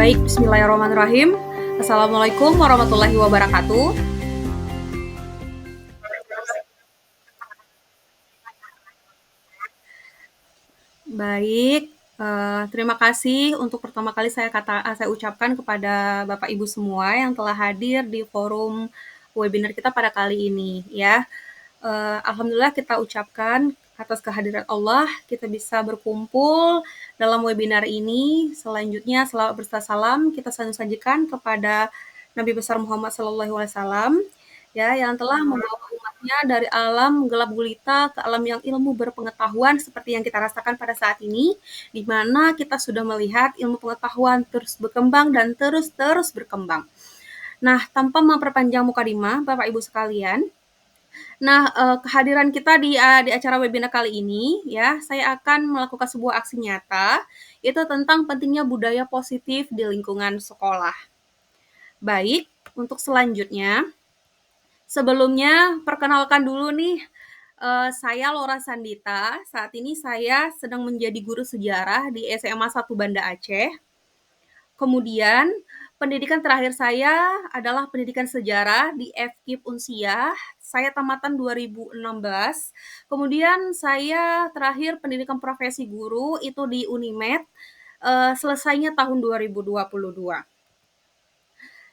Baik, bismillahirrahmanirrahim. Assalamualaikum warahmatullahi wabarakatuh. Baik, terima kasih untuk pertama kali saya ucapkan kepada Bapak Ibu semua yang telah hadir di forum webinar kita pada kali ini ya. Alhamdulillah kita ucapkan atas kehadiran Allah, kita bisa berkumpul dalam webinar ini. Selanjutnya selawat berserta salam kita sajikan kepada Nabi besar Muhammad SAW ya yang telah membawa umatnya dari alam gelap gulita ke alam yang ilmu berpengetahuan seperti yang kita rasakan pada saat ini, di mana kita sudah melihat ilmu pengetahuan terus berkembang dan terus berkembang. Nah, tanpa memperpanjang mukadimah, Bapak Ibu sekalian, kehadiran kita di acara webinar kali ini ya, saya akan melakukan sebuah aksi nyata, itu tentang pentingnya budaya positif di lingkungan sekolah. Baik, untuk selanjutnya, sebelumnya perkenalkan dulu nih, saya Lora Sandita, saat ini saya sedang menjadi guru sejarah di SMA 1 Banda Aceh. Kemudian pendidikan terakhir saya adalah pendidikan sejarah di FKIP Unsiah. Saya tamatan 2016. Kemudian saya terakhir pendidikan profesi guru itu di Unimed, selesainya tahun 2022.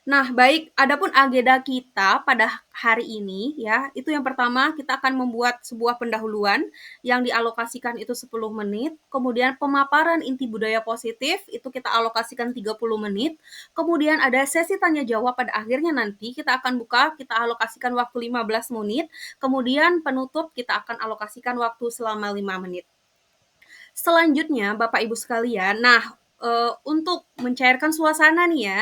Nah, baik, adapun agenda kita pada hari ini ya, itu yang pertama kita akan membuat sebuah pendahuluan yang dialokasikan itu 10 menit, kemudian pemaparan inti budaya positif itu kita alokasikan 30 menit, kemudian ada sesi tanya jawab pada akhirnya nanti kita akan kita alokasikan waktu 15 menit, kemudian penutup kita akan alokasikan waktu selama 5 menit. Selanjutnya Bapak Ibu sekalian, untuk mencairkan suasana nih ya,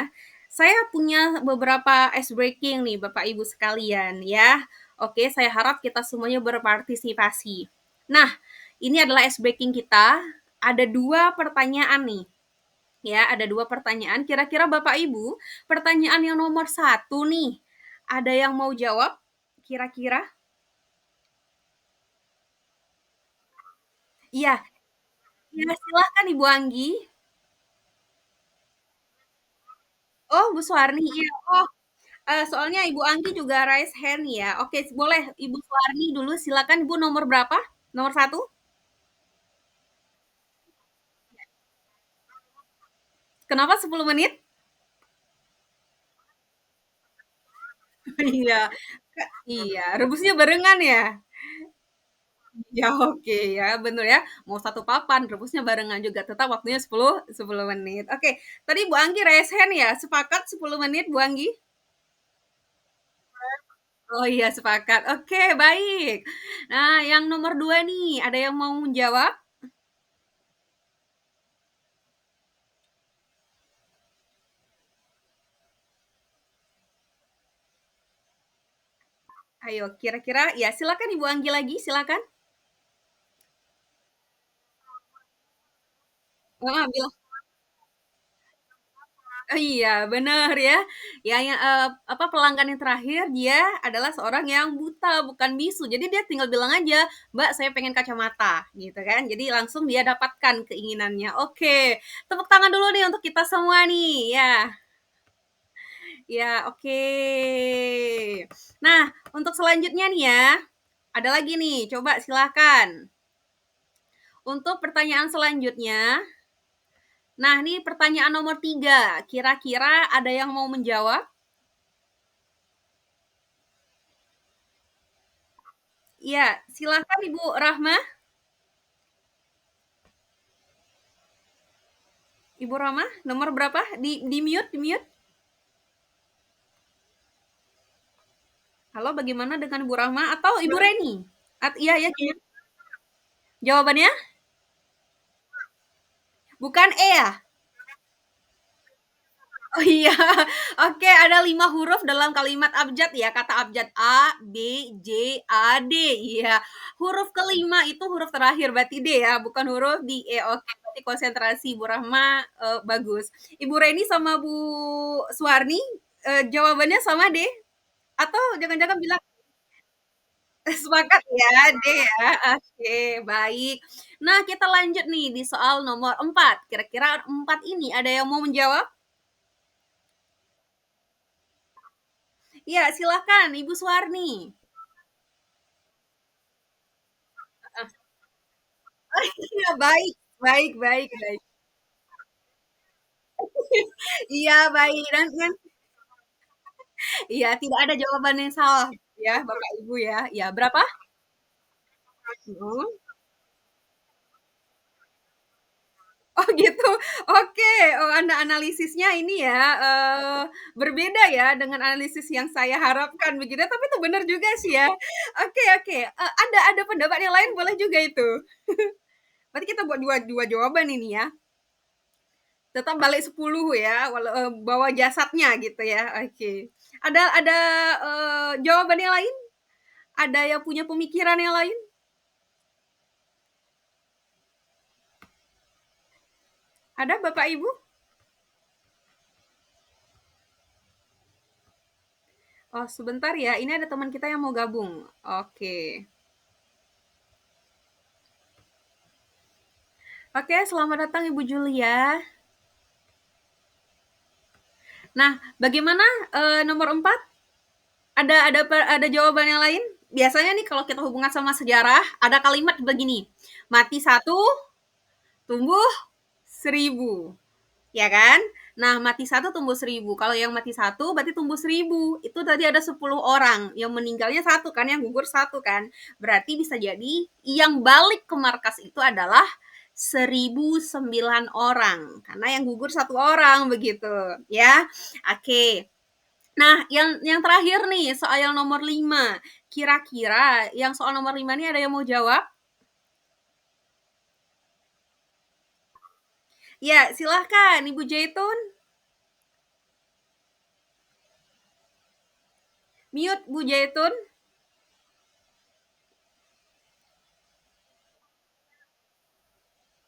saya punya beberapa ice breaking nih Bapak Ibu sekalian ya. Oke, saya harap kita semuanya berpartisipasi. Nah, ini adalah ice breaking kita. Ada 2 pertanyaan nih. Ya, ada 2 pertanyaan. Kira-kira Bapak Ibu, pertanyaan yang nomor 1 nih, ada yang mau jawab kira-kira? Iya, iya silahkan Ibu Anggi. Oh, Bu Suwarni, iya. Oh, soalnya Ibu Anggi juga raise hand ya. Oke, boleh Ibu Suwarni dulu, silakan Ibu nomor berapa? Nomor 1? Kenapa 10 menit? Iya, iya, rebusnya barengan ya? Ya oke ya, bener ya. Mau satu papan, rebusnya barengan juga, tetap waktunya 10 menit. Oke, tadi Bu Anggi raise hand ya, sepakat 10 menit Bu Anggi? Oh iya, sepakat. Oke, baik. Nah, yang nomor 2 nih, ada yang mau menjawab? Ayo, kira-kira ya silakan Ibu Anggi lagi, silakan. Heeh, bilang oh iya, bener ya. Pelanggan yang terakhir dia adalah seorang yang buta, bukan bisu. Jadi dia tinggal bilang aja, "Mbak, saya pengen kacamata," gitu kan. Jadi langsung dia dapatkan keinginannya. Oke, tepuk tangan dulu nih untuk kita semua nih, ya. Ya, oke. Nah, untuk selanjutnya nih ya, ada lagi nih, coba silakan. Untuk pertanyaan selanjutnya, nah ini pertanyaan nomor 3. Kira-kira ada yang mau menjawab? Iya, silakan Ibu Rahma. Ibu Rahma, nomor berapa? Di mute. Halo, bagaimana dengan Ibu Rahma atau Ibu Reni? Iya ya, jawabannya bukan E ya? Oh iya, oke ada 5 huruf dalam kalimat abjad ya, kata abjad A, B, J, A, D. Iya, huruf kelima itu huruf terakhir berarti D ya, bukan huruf di E. Oke, berarti konsentrasi Bu Rahma, bagus. Ibu Reni sama Bu Suwarni, jawabannya sama D? Atau jangan-jangan bilang sepakat ya, D ya, oke baik. Nah kita lanjut nih di soal nomor 4, kira-kira 4 ini ada yang mau menjawab? Iya, silakan Ibu Suwarni. Heeh. Iya, baik, baik, baik, baik. Iya, baik, dan iya, tidak ada jawaban yang salah ya, Bapak Ibu ya. Iya, berapa? Mhm. Oh gitu, oke. Oh, Anda analisisnya ini ya, berbeda ya dengan analisis yang saya harapkan begitu, tapi itu benar juga sih ya. Oke, oke, ada pendapat yang lain boleh juga itu. Berarti kita buat dua dua jawaban ini ya. Tetap balik 10 ya, bawa jasadnya gitu ya, oke. Ada, jawaban yang lain? Ada yang punya pemikiran yang lain? Ada Bapak Ibu? Oh sebentar ya, ini ada teman kita yang mau gabung. Oke. Oke, selamat datang Ibu Julia. Nah, bagaimana, nomor 4? Ada jawaban yang lain? Biasanya nih kalau kita hubungan sama sejarah, ada kalimat begini, "Mati satu, tumbuh seribu." Ya kan? Nah, mati satu tumbuh seribu. Kalau yang mati satu berarti tumbuh seribu. Itu tadi ada 10 orang. Yang meninggalnya satu kan, yang gugur satu kan. Berarti bisa jadi yang balik ke markas itu adalah 1009 orang. Karena yang gugur satu orang begitu. Ya, oke. Nah, yang terakhir nih soal yang nomor 5. Kira-kira yang soal nomor 5 nih ada yang mau jawab? Ya, silahkan Ibu Jaitun. Mute Bu Jaitun.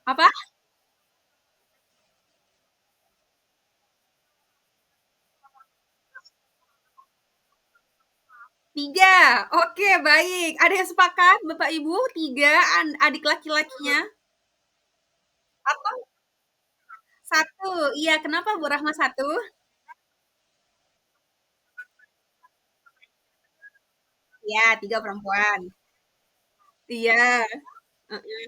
Apa? 3, oke baik. Ada yang sepakat Bapak Ibu? 3 adik laki-lakinya? Atau satu? Iya, kenapa Bu Rahma satu? Iya, 3 perempuan. Iya, heeh.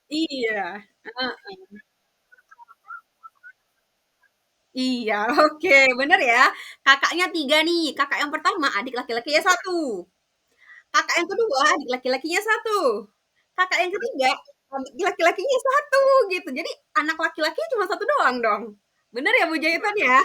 Iya, heeh. Iya, oke, bener ya. Kakaknya 3 nih, kakak yang pertama adik laki-lakinya satu, kakak yang kedua adik laki-lakinya satu, kakak yang ketiga adik laki-lakinya satu, gitu. Jadi anak laki-lakinya cuma satu doang dong. Bener ya Bu Jaitun ya?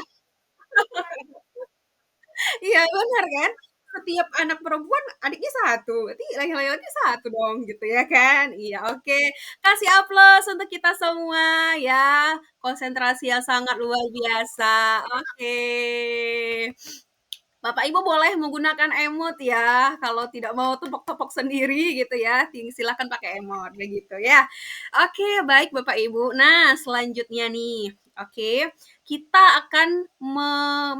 Iya benar kan? Setiap anak perempuan adiknya satu, berarti laki-laki satu dong gitu ya kan? Iya oke. Kasih aplaus untuk kita semua ya, konsentrasi yang sangat luar biasa. Oke. Bapak Ibu boleh menggunakan emot ya, kalau tidak mau tepok-tepok sendiri gitu ya, silakan pakai emot begitu ya. Oke, baik Bapak Ibu. Nah, selanjutnya nih, oke, kita akan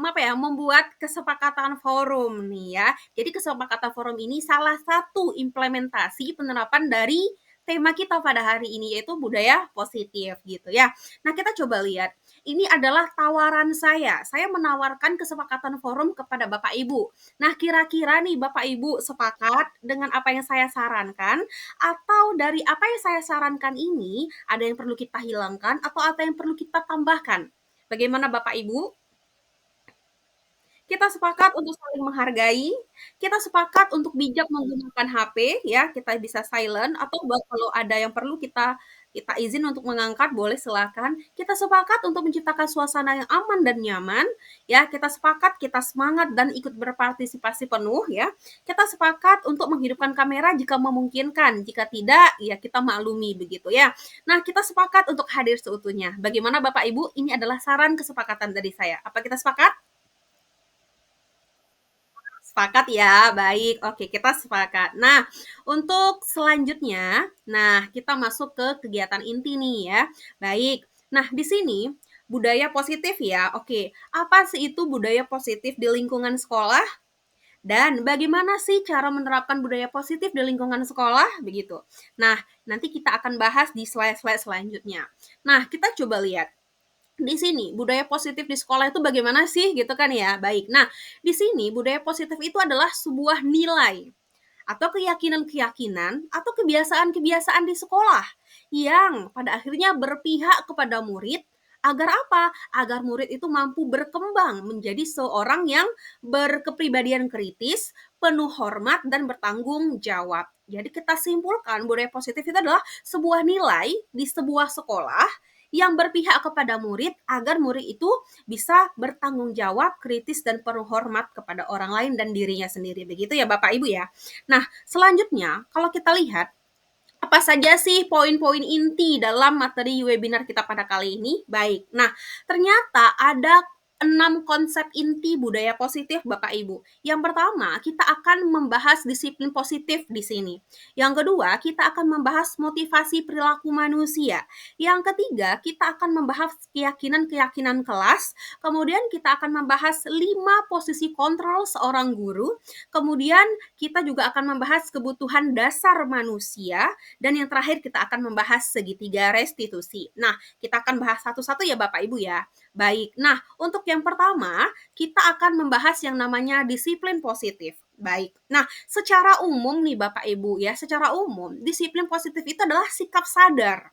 apa ya, membuat kesepakatan forum nih ya. Jadi kesepakatan forum ini salah satu implementasi penerapan dari tema kita pada hari ini yaitu budaya positif gitu ya. Nah, kita coba lihat ini adalah tawaran saya. Saya menawarkan kesepakatan forum kepada Bapak Ibu. Nah, kira-kira nih Bapak Ibu sepakat dengan apa yang saya sarankan atau dari apa yang saya sarankan ini ada yang perlu kita hilangkan atau ada yang perlu kita tambahkan? Bagaimana Bapak Ibu? Kita sepakat untuk saling menghargai, kita sepakat untuk bijak menggunakan HP ya, kita bisa silent atau kalau ada yang perlu kita kita izin untuk mengangkat boleh silakan. Kita sepakat untuk menciptakan suasana yang aman dan nyaman ya, kita sepakat, kita semangat dan ikut berpartisipasi penuh ya. Kita sepakat untuk menghidupkan kamera jika memungkinkan, jika tidak ya kita maklumi begitu ya. Nah, kita sepakat untuk hadir seutuhnya. Bagaimana Bapak Ibu? Ini adalah saran kesepakatan dari saya. Apa kita sepakat? Sepakat ya, baik. Oke, kita sepakat. Nah, untuk selanjutnya, nah kita masuk ke kegiatan inti nih ya. Baik. Nah, di sini budaya positif ya. Oke, apa sih itu budaya positif di lingkungan sekolah? Dan bagaimana sih cara menerapkan budaya positif di lingkungan sekolah? Begitu. Nah, nanti kita akan bahas di slide-slide selanjutnya. Nah, kita coba lihat. di sini budaya positif di sekolah itu bagaimana sih gitu kan ya. Baik. Nah, di sini budaya positif itu adalah sebuah nilai atau keyakinan-keyakinan atau kebiasaan-kebiasaan di sekolah yang pada akhirnya berpihak kepada murid agar apa? Agar murid itu mampu berkembang menjadi seorang yang berkepribadian kritis, penuh hormat dan bertanggung jawab. Jadi kita simpulkan budaya positif itu adalah sebuah nilai di sebuah sekolah yang berpihak kepada murid agar murid itu bisa bertanggung jawab, kritis dan penuh hormat kepada orang lain dan dirinya sendiri. Begitu ya Bapak Ibu ya. Nah, selanjutnya kalau kita lihat apa saja sih poin-poin inti dalam materi webinar kita pada kali ini? Baik. Nah, ternyata ada 6 konsep inti budaya positif Bapak Ibu. Yang pertama, kita akan membahas disiplin positif di sini. Yang kedua, kita akan membahas motivasi perilaku manusia. Yang ketiga, kita akan membahas keyakinan-keyakinan kelas. Kemudian kita akan membahas 5 posisi kontrol seorang guru. Kemudian kita juga akan membahas kebutuhan dasar manusia. Dan yang terakhir kita akan membahas segitiga restitusi. Nah, kita akan bahas satu-satu ya Bapak Ibu ya. Baik, nah untuk yang pertama kita akan membahas yang namanya disiplin positif. Baik, nah secara umum nih Bapak Ibu ya, secara umum disiplin positif itu adalah sikap sadar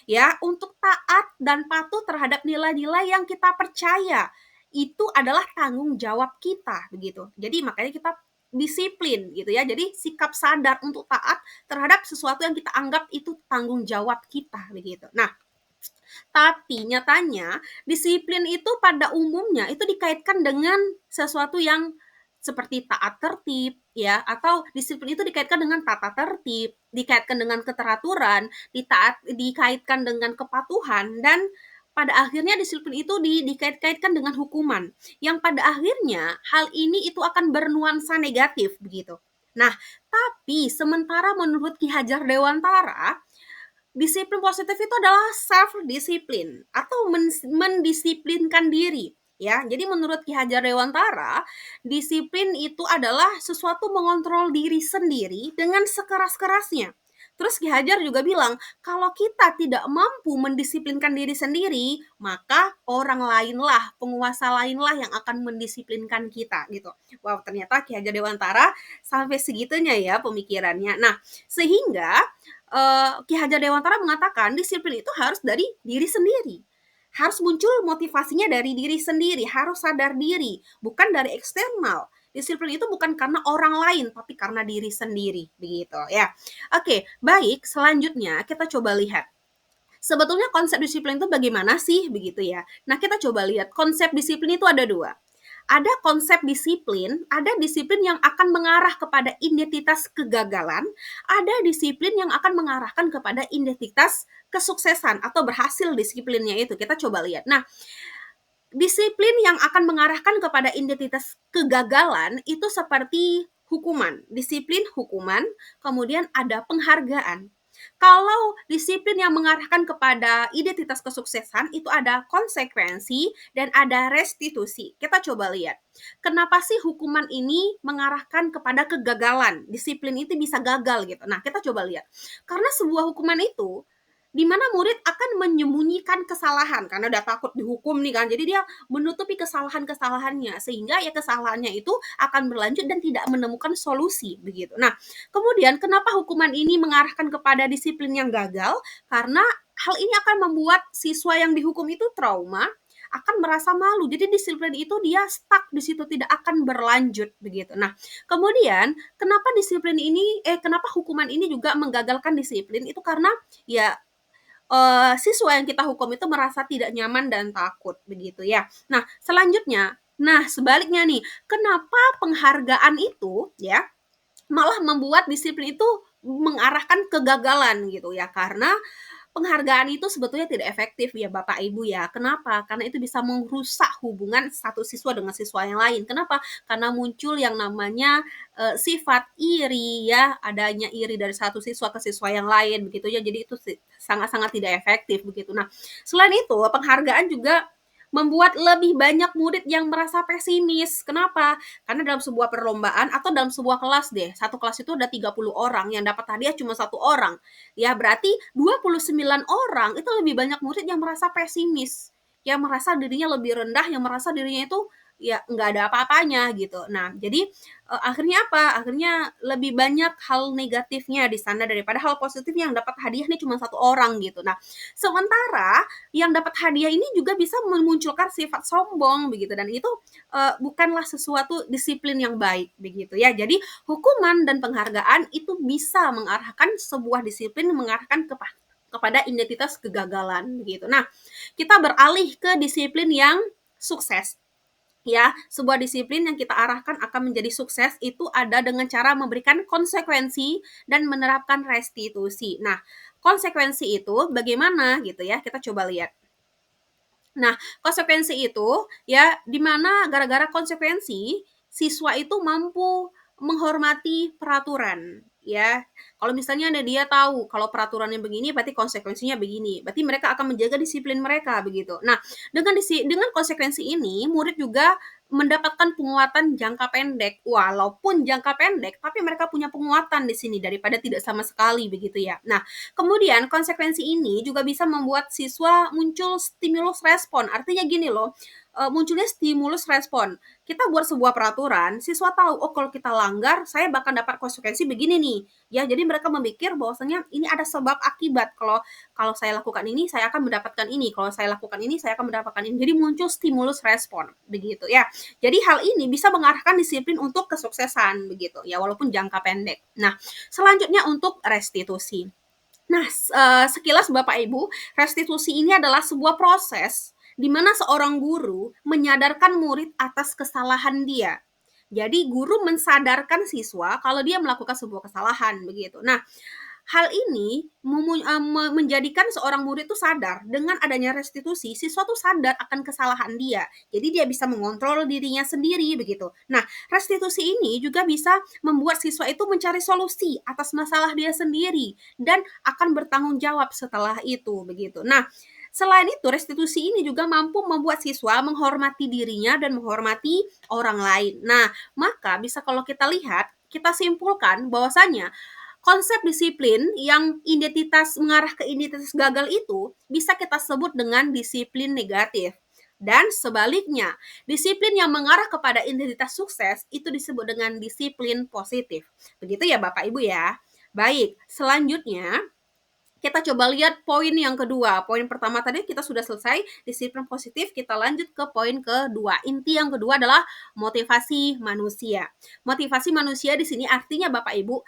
ya untuk taat dan patuh terhadap nilai-nilai yang kita percaya. Itu adalah tanggung jawab kita begitu. Jadi makanya kita disiplin gitu ya. Jadi sikap sadar untuk taat terhadap sesuatu yang kita anggap itu tanggung jawab kita begitu. Nah, tapi nyatanya disiplin itu pada umumnya itu dikaitkan dengan sesuatu yang seperti taat tertib ya, atau disiplin itu dikaitkan dengan tata tertib, dikaitkan dengan keteraturan, dikaitkan dengan kepatuhan dan pada akhirnya disiplin itu dikait-kaitkan dengan hukuman yang pada akhirnya hal ini itu akan bernuansa negatif begitu. Nah, tapi sementara menurut Ki Hajar Dewantara disiplin positif itu adalah self disiplin atau mendisiplinkan diri ya. Jadi menurut Ki Hajar Dewantara, disiplin itu adalah sesuatu mengontrol diri sendiri dengan sekeras-kerasnya. Terus Ki Hajar juga bilang, kalau kita tidak mampu mendisiplinkan diri sendiri, maka orang lainlah, penguasa lainlah yang akan mendisiplinkan kita gitu. Wow, ternyata Ki Hajar Dewantara sampai segitunya ya pemikirannya. Nah, sehingga Ki Hajar Dewantara mengatakan disiplin itu harus dari diri sendiri. Harus muncul motivasinya dari diri sendiri, harus sadar diri, bukan dari eksternal. Disiplin itu bukan karena orang lain, tapi karena diri sendiri, begitu ya. Oke, baik. Selanjutnya kita coba lihat. Sebetulnya konsep disiplin itu bagaimana sih, begitu ya. Nah, kita coba lihat konsep disiplin itu ada dua. Ada konsep disiplin, ada disiplin yang akan mengarah kepada identitas kegagalan, ada disiplin yang akan mengarahkan kepada identitas kesuksesan atau berhasil disiplinnya itu. Kita coba lihat. Nah, disiplin yang akan mengarahkan kepada identitas kegagalan itu seperti hukuman, disiplin hukuman, kemudian ada penghargaan. Kalau disiplin yang mengarahkan kepada identitas kesuksesan itu ada konsekuensi dan ada restitusi. Kita coba lihat. Kenapa sih hukuman ini mengarahkan kepada kegagalan? Disiplin itu bisa gagal gitu. Nah, kita coba lihat. Karena sebuah hukuman itu di mana murid akan menyembunyikan kesalahan karena udah takut dihukum nih kan. Jadi dia menutupi kesalahan-kesalahannya sehingga ya kesalahannya itu akan berlanjut dan tidak menemukan solusi begitu. Nah, kemudian kenapa hukuman ini mengarahkan kepada disiplin yang gagal? Karena hal ini akan membuat siswa yang dihukum itu trauma, akan merasa malu. Jadi disiplin itu dia stuck di situ, tidak akan berlanjut begitu. Nah, kemudian kenapa hukuman ini juga menggagalkan disiplin itu karena ya siswa yang kita hukum itu merasa tidak nyaman dan takut begitu ya. Nah, selanjutnya, nah sebaliknya nih, kenapa penghargaan itu ya malah membuat disiplin itu mengarahkan kegagalan gitu ya? Karena penghargaan itu sebetulnya tidak efektif ya Bapak Ibu ya. Kenapa? Karena itu bisa merusak hubungan satu siswa dengan siswa yang lain. Kenapa? Karena muncul yang namanya sifat iri ya, adanya iri dari satu siswa ke siswa yang lain begitu ya. Jadi itu sangat-sangat tidak efektif begitu. Nah, selain itu penghargaan juga membuat lebih banyak murid yang merasa pesimis. Kenapa? Karena dalam sebuah perlombaan atau dalam sebuah kelas deh, satu kelas itu ada 30 orang, yang dapat hadiah cuma satu orang. Ya, berarti 29 orang itu lebih banyak murid yang merasa pesimis. yang merasa dirinya lebih rendah, yang merasa dirinya itu ya nggak ada apa-apanya gitu. Nah, jadi akhirnya apa? Akhirnya lebih banyak hal negatifnya di sana daripada hal positifnya, yang dapat hadiah nih cuma satu orang gitu. Nah, sementara yang dapat hadiah ini juga bisa memunculkan sifat sombong begitu, dan itu bukanlah sesuatu disiplin yang baik begitu ya. Jadi hukuman dan penghargaan itu bisa mengarahkan sebuah disiplin, mengarahkan kepada identitas kegagalan begitu. Nah, kita beralih ke disiplin yang sukses ya. Sebuah disiplin yang kita arahkan akan menjadi sukses itu ada dengan cara memberikan konsekuensi dan menerapkan restitusi. Nah, konsekuensi itu bagaimana gitu ya, kita coba lihat. Nah, konsekuensi itu ya di mana gara-gara konsekuensi siswa itu mampu menghormati peraturan ya. Kalau misalnya dia tahu kalau peraturannya begini berarti konsekuensinya begini. Berarti mereka akan menjaga disiplin mereka begitu. Nah, dengan konsekuensi ini murid juga mendapatkan penguatan jangka pendek. Walaupun jangka pendek, tapi mereka punya penguatan di sini daripada tidak sama sekali begitu ya. Nah, kemudian konsekuensi ini juga bisa membuat siswa muncul stimulus respon. Artinya gini loh, munculnya stimulus respon. Kita buat sebuah peraturan, siswa tahu, oh kalau kita langgar, saya bakal dapat konsekuensi begini nih. Ya, jadi mereka memikir bahwasanya ini ada sebab akibat. Kalau kalau saya lakukan ini, saya akan mendapatkan ini. Kalau saya lakukan ini, saya akan mendapatkan ini. Jadi muncul stimulus respon, begitu ya. Jadi hal ini bisa mengarahkan disiplin untuk kesuksesan, begitu ya, walaupun jangka pendek. Nah, selanjutnya untuk restitusi. Nah, sekilas Bapak Ibu, restitusi ini adalah sebuah proses di mana seorang guru menyadarkan murid atas kesalahan dia. Jadi guru mensadarkan siswa kalau dia melakukan sebuah kesalahan begitu. Nah, hal ini menjadikan seorang murid itu sadar dengan adanya restitusi, siswa tuh sadar akan kesalahan dia. Jadi dia bisa mengontrol dirinya sendiri begitu. Nah, restitusi ini juga bisa membuat siswa itu mencari solusi atas masalah dia sendiri dan akan bertanggung jawab setelah itu begitu. Nah, selain itu restitusi ini juga mampu membuat siswa menghormati dirinya dan menghormati orang lain. Nah, maka bisa kalau kita lihat, kita simpulkan bahwasanya konsep disiplin yang mengarah ke identitas gagal itu bisa kita sebut dengan disiplin negatif. Dan sebaliknya, disiplin yang mengarah kepada identitas sukses itu disebut dengan disiplin positif. Begitu ya Bapak Ibu ya. Baik, selanjutnya kita coba lihat poin yang kedua. Poin pertama tadi kita sudah selesai, disiplin positif. Kita lanjut ke poin kedua. Inti yang kedua adalah motivasi manusia. Motivasi manusia di sini artinya Bapak Ibu,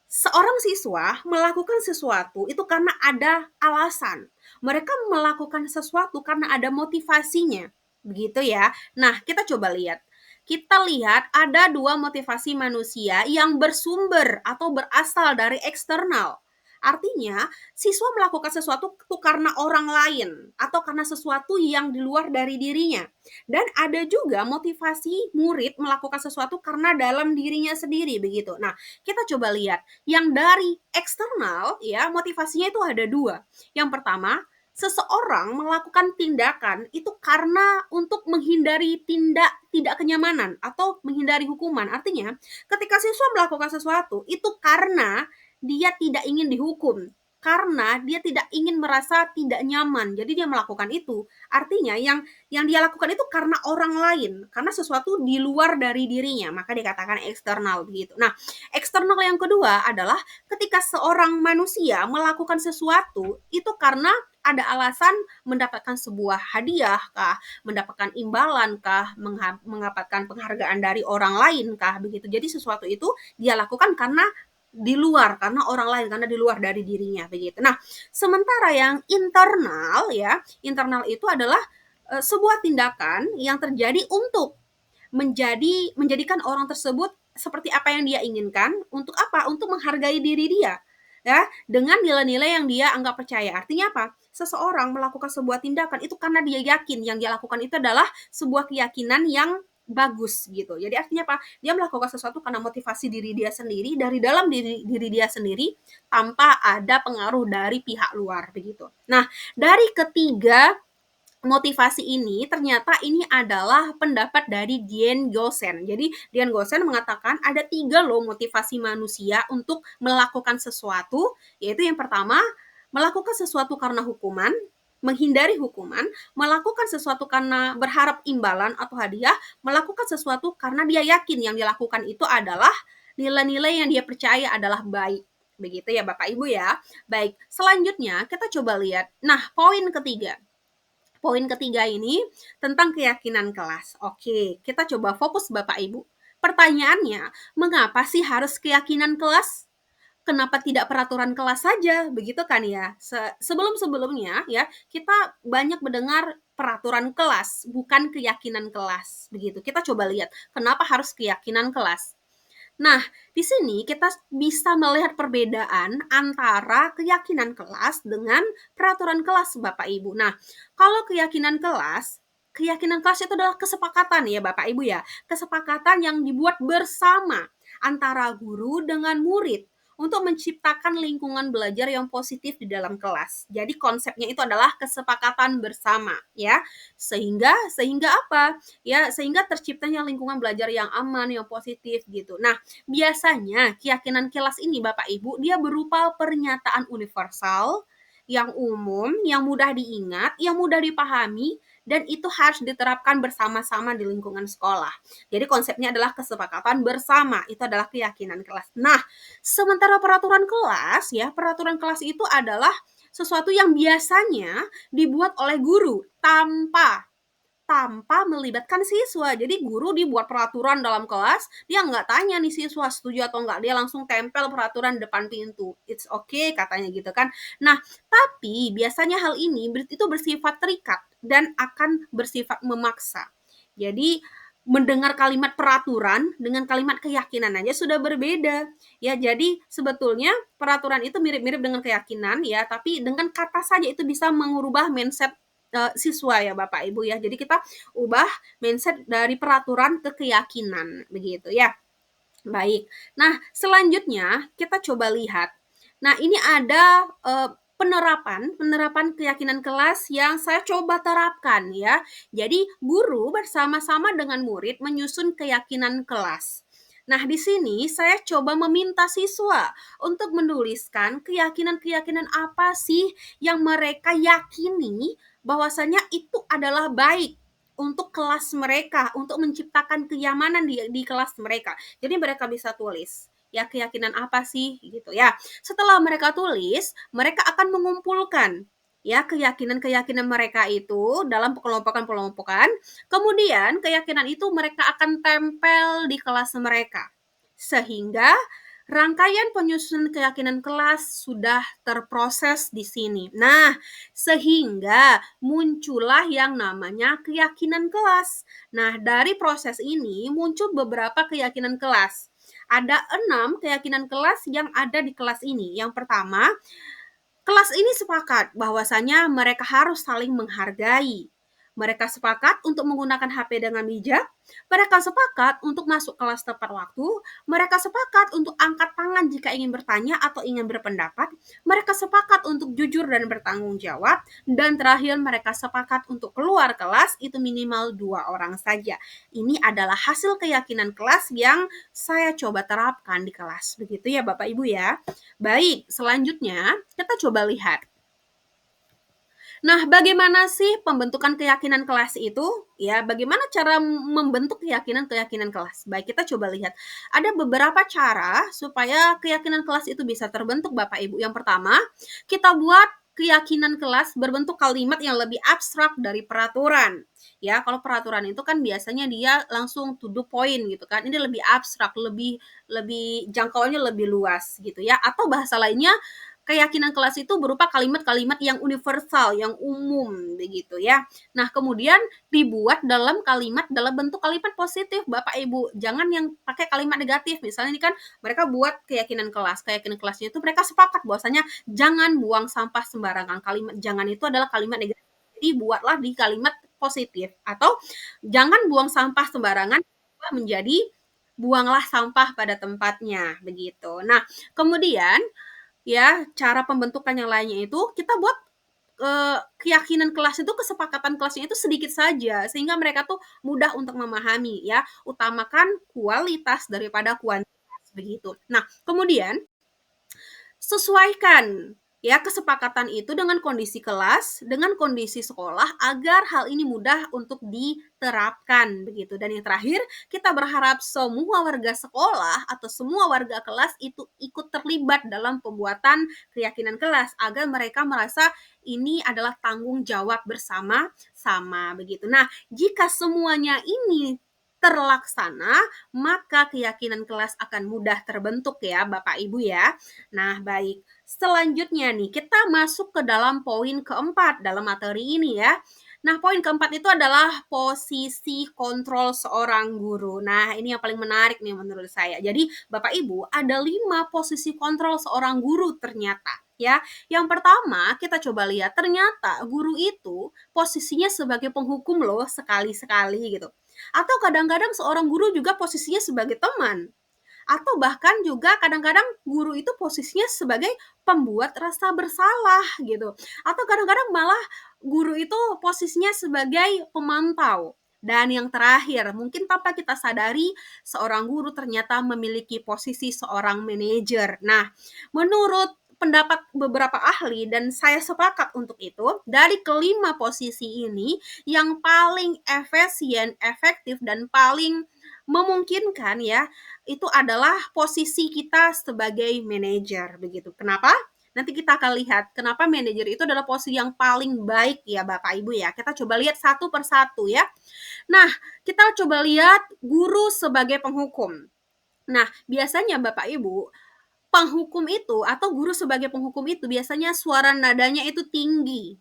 seorang siswa melakukan sesuatu itu karena ada alasan. Mereka melakukan sesuatu karena ada motivasinya. Begitu ya. Nah, kita coba lihat. Kita lihat ada dua motivasi manusia yang bersumber atau berasal dari eksternal. Artinya, siswa melakukan sesuatu itu karena orang lain atau karena sesuatu yang di luar dari dirinya. Dan ada juga motivasi murid melakukan sesuatu karena dalam dirinya sendiri begitu. Nah, kita coba lihat yang dari eksternal ya, motivasinya itu ada dua. Yang pertama, seseorang melakukan tindakan itu karena untuk menghindari tidak kenyamanan atau menghindari hukuman. Artinya, ketika siswa melakukan sesuatu itu karena dia tidak ingin dihukum, karena dia tidak ingin merasa tidak nyaman. Jadi dia melakukan itu. Artinya yang dia lakukan itu karena orang lain, karena sesuatu di luar dari dirinya, maka dikatakan eksternal begitu. Nah, eksternal yang kedua adalah ketika seorang manusia melakukan sesuatu itu karena ada alasan mendapatkan sebuah hadiah kah, mendapatkan imbalan kah, mendapatkan penghargaan dari orang lain kah, begitu. Jadi sesuatu itu dia lakukan karena di luar, karena orang lain, karena di luar dari dirinya begitu. Nah, sementara yang internal ya, internal itu adalah sebuah tindakan yang terjadi untuk menjadikan orang tersebut seperti apa yang dia inginkan. Untuk apa? Untuk menghargai diri dia ya, dengan nilai-nilai yang dia anggap percaya. Artinya apa? Seseorang melakukan sebuah tindakan itu karena dia yakin yang dia lakukan itu adalah sebuah keyakinan yang bagus gitu. Jadi artinya apa? Dia melakukan sesuatu karena motivasi diri dia sendiri, dari dalam diri dia sendiri, tanpa ada pengaruh dari pihak luar begitu. Nah, dari ketiga motivasi ini ternyata ini adalah pendapat dari Dian Gosen. Jadi Dian Gosen mengatakan ada 3 loh motivasi manusia untuk melakukan sesuatu, yaitu yang pertama, melakukan sesuatu karena hukuman, menghindari hukuman, melakukan sesuatu karena berharap imbalan atau hadiah, melakukan sesuatu karena dia yakin yang dilakukan itu adalah nilai-nilai yang dia percaya adalah baik. Begitu ya Bapak Ibu ya. Baik, selanjutnya kita coba lihat. Nah, poin ketiga. Poin ketiga ini tentang keyakinan kelas. Oke, kita coba fokus Bapak Ibu. Pertanyaannya, mengapa sih harus keyakinan kelas? Kenapa tidak peraturan kelas saja? Begitu kan ya. Sebelum-sebelumnya ya, kita banyak mendengar peraturan kelas, bukan keyakinan kelas. Begitu. Kita coba lihat, kenapa harus keyakinan kelas? Nah, di sini kita bisa melihat perbedaan antara keyakinan kelas dengan peraturan kelas, Bapak Ibu. Nah, kalau keyakinan kelas itu adalah kesepakatan ya, Bapak Ibu ya. Kesepakatan yang dibuat bersama antara guru dengan murid untuk menciptakan lingkungan belajar yang positif di dalam kelas. Jadi konsepnya itu adalah kesepakatan bersama ya. Sehingga apa? Ya, sehingga terciptanya lingkungan belajar yang aman, yang positif gitu. Nah, biasanya keyakinan kelas ini Bapak Ibu, dia berupa pernyataan universal, yang umum, yang mudah diingat, yang mudah dipahami, dan itu harus diterapkan bersama-sama di lingkungan sekolah. Jadi konsepnya adalah kesepakatan bersama, itu adalah keyakinan kelas. Nah, sementara peraturan kelas itu adalah sesuatu yang biasanya dibuat oleh guru tanpa melibatkan siswa. Jadi guru dibuat peraturan dalam kelas, dia nggak tanya nih siswa setuju atau nggak, dia langsung tempel peraturan depan pintu. It's okay katanya gitu kan. Nah, tapi biasanya hal ini itu bersifat terikat dan akan bersifat memaksa. Jadi mendengar kalimat peraturan dengan kalimat keyakinan aja sudah berbeda. Ya, jadi sebetulnya peraturan itu mirip-mirip dengan keyakinan ya, tapi dengan kata saja itu bisa mengubah mindset siswa ya Bapak Ibu ya. Jadi kita ubah mindset dari peraturan ke keyakinan begitu ya. Baik. Nah, selanjutnya kita coba lihat. Nah, ini ada penerapan keyakinan kelas yang saya coba terapkan ya. Jadi, guru bersama-sama dengan murid menyusun keyakinan kelas. Nah, di sini saya coba meminta siswa untuk menuliskan keyakinan-keyakinan apa sih yang mereka yakini bahwasanya itu adalah baik untuk kelas mereka, untuk menciptakan kenyamanan di kelas mereka. Jadi mereka bisa tulis ya keyakinan apa sih gitu ya. Setelah mereka tulis, mereka akan mengumpulkan ya keyakinan-keyakinan mereka itu dalam kelompokan-kelompokan. Kemudian keyakinan itu mereka akan tempel di kelas mereka. Sehingga rangkaian penyusunan keyakinan kelas sudah terproses di sini. Nah, sehingga muncullah yang namanya keyakinan kelas. Nah, dari proses ini muncul beberapa keyakinan kelas. Ada 6 keyakinan kelas yang ada di kelas ini. Yang pertama, kelas ini sepakat bahwasanya mereka harus saling menghargai. Mereka sepakat untuk menggunakan HP dengan bijak. Mereka sepakat untuk masuk kelas tepat waktu. Mereka sepakat untuk angkat tangan jika ingin bertanya atau ingin berpendapat. Mereka sepakat untuk jujur dan bertanggung jawab. Dan terakhir mereka sepakat untuk keluar kelas itu minimal 2 orang saja. Ini adalah hasil keyakinan kelas yang saya coba terapkan di kelas. Begitu ya Bapak Ibu ya. Baik, selanjutnya kita coba lihat. Nah, bagaimana sih pembentukan keyakinan kelas itu? Ya, bagaimana cara membentuk keyakinan-keyakinan kelas? Baik, kita coba lihat. Ada beberapa cara supaya keyakinan kelas itu bisa terbentuk, Bapak Ibu. Yang pertama, kita buat keyakinan kelas berbentuk kalimat yang lebih abstrak dari peraturan. Ya, kalau peraturan itu kan biasanya dia langsung to the point gitu kan. Ini lebih abstrak, lebih lebih jangkauannya lebih luas gitu ya. Atau bahasa lainnya keyakinan kelas itu berupa kalimat-kalimat yang universal, yang umum begitu ya. Nah, kemudian dibuat dalam bentuk kalimat positif Bapak Ibu. Jangan yang pakai kalimat negatif. Misalnya ini kan mereka buat keyakinan kelas. Keyakinan kelasnya itu mereka sepakat bahwasanya jangan buang sampah sembarangan. Kalimat jangan itu adalah kalimat negatif. Jadi buatlah di kalimat positif atau jangan buang sampah sembarangan menjadi buanglah sampah pada tempatnya begitu. Nah, kemudian ya cara pembentukan yang lainnya itu kita buat keyakinan kelas itu kesepakatan kelasnya itu sedikit saja sehingga mereka tuh mudah untuk memahami ya utamakan kualitas daripada kuantitas begitu. Nah kemudian sesuaikan Ya, kesepakatan itu dengan kondisi kelas, dengan kondisi sekolah agar hal ini mudah untuk diterapkan begitu. Dan yang terakhir, kita berharap semua warga sekolah atau semua warga kelas itu ikut terlibat dalam pembuatan keyakinan kelas agar mereka merasa ini adalah tanggung jawab bersama-sama begitu. Nah, jika semuanya ini terlaksana, maka keyakinan kelas akan mudah terbentuk ya Bapak Ibu ya. Nah, baik. Selanjutnya nih, kita masuk ke dalam poin keempat dalam materi ini ya. Nah, poin keempat itu adalah posisi kontrol seorang guru. Nah, ini yang paling menarik nih menurut saya. Jadi, Bapak Ibu, ada 5 posisi kontrol seorang guru ternyata. Ya, yang pertama kita coba lihat ternyata guru itu posisinya sebagai penghukum loh sekali-sekali gitu. Atau kadang-kadang seorang guru juga posisinya sebagai teman atau bahkan juga kadang-kadang guru itu posisinya sebagai pembuat rasa bersalah gitu. Atau kadang-kadang malah guru itu posisinya sebagai pemantau. Dan yang terakhir, mungkin tanpa kita sadari, seorang guru ternyata memiliki posisi seorang manajer. Nah, menurut pendapat beberapa ahli dan saya sepakat untuk itu, dari kelima posisi ini yang paling efisien, efektif dan paling memungkinkan ya itu adalah posisi kita sebagai manajer begitu. Kenapa? Nanti kita akan lihat kenapa manajer itu adalah posisi yang paling baik ya Bapak Ibu ya. Kita coba lihat satu persatu ya. Nah, kita coba lihat guru sebagai penghukum. Nah, biasanya Bapak Ibu, penghukum itu atau guru sebagai penghukum itu biasanya suara nadanya itu tinggi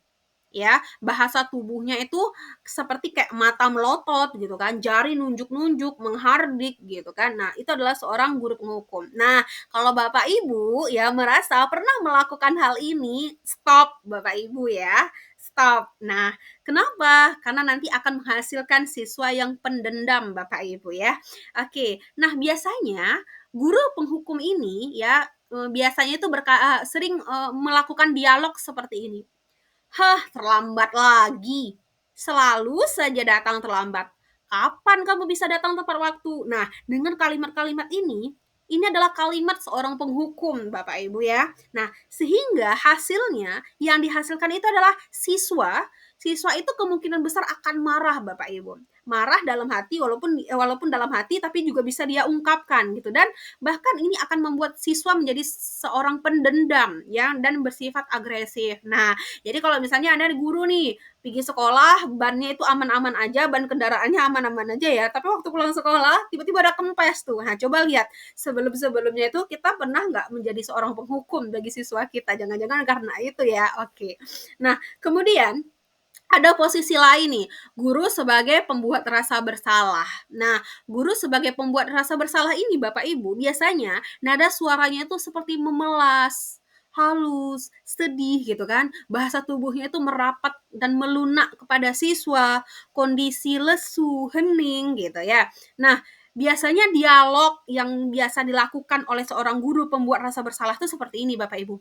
ya, bahasa tubuhnya itu seperti kayak mata melotot gitu kan, jari nunjuk-nunjuk, menghardik gitu kan. Nah, itu adalah seorang guru penghukum. Nah, kalau Bapak Ibu ya merasa pernah melakukan hal ini, stop Bapak Ibu ya, stop. Nah, kenapa? Karena nanti akan menghasilkan siswa yang pendendam Bapak Ibu ya. Oke, nah biasanya guru penghukum ini ya biasanya itu sering melakukan dialog seperti ini. Hah, terlambat lagi. Selalu saja datang terlambat. Kapan kamu bisa datang tepat waktu? Nah, dengan kalimat-kalimat ini adalah kalimat seorang penghukum, Bapak Ibu ya. Nah, sehingga hasilnya yang dihasilkan itu adalah siswa itu kemungkinan besar akan marah, Bapak Ibu. Marah dalam hati walaupun dalam hati tapi juga bisa dia ungkapkan gitu dan bahkan ini akan membuat siswa menjadi seorang pendendam ya dan bersifat agresif. Nah, jadi kalau misalnya Anda guru nih, pergi sekolah, bannya itu aman-aman aja, ban kendaraannya aman-aman aja ya, tapi waktu pulang sekolah, tiba-tiba ada kempes tuh. Nah, coba lihat, sebelum-sebelumnya itu kita pernah nggak menjadi seorang penghukum bagi siswa kita? Jangan-jangan karena itu ya, oke. Nah, kemudian ada posisi lain nih, guru sebagai pembuat rasa bersalah. Nah, guru sebagai pembuat rasa bersalah ini Bapak Ibu, biasanya nada suaranya itu seperti memelas, halus, sedih gitu kan. Bahasa tubuhnya itu merapat dan melunak kepada siswa, kondisi lesu, hening gitu ya. Nah, biasanya dialog yang biasa dilakukan oleh seorang guru pembuat rasa bersalah itu seperti ini Bapak Ibu.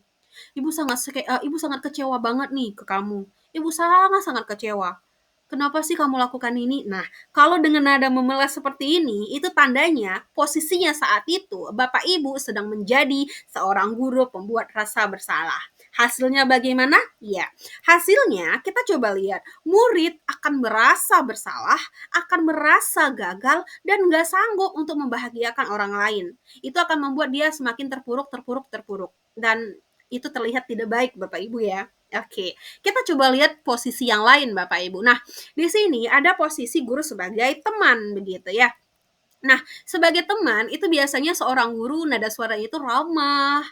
Ibu sangat kecewa banget nih ke kamu. Ibu sangat-sangat kecewa. Kenapa sih kamu lakukan ini? Nah, kalau dengan nada memelas seperti ini, itu tandanya posisinya saat itu Bapak Ibu sedang menjadi seorang guru pembuat rasa bersalah. Hasilnya bagaimana? Ya, hasilnya kita coba lihat. Murid akan merasa bersalah, akan merasa gagal, dan nggak sanggup untuk membahagiakan orang lain. Itu akan membuat dia semakin terpuruk. Dan itu terlihat tidak baik Bapak Ibu ya. Oke, kita coba lihat posisi yang lain Bapak Ibu. Nah, di sini ada posisi guru sebagai teman begitu ya. Nah, sebagai teman itu biasanya seorang guru nada suaranya itu ramah,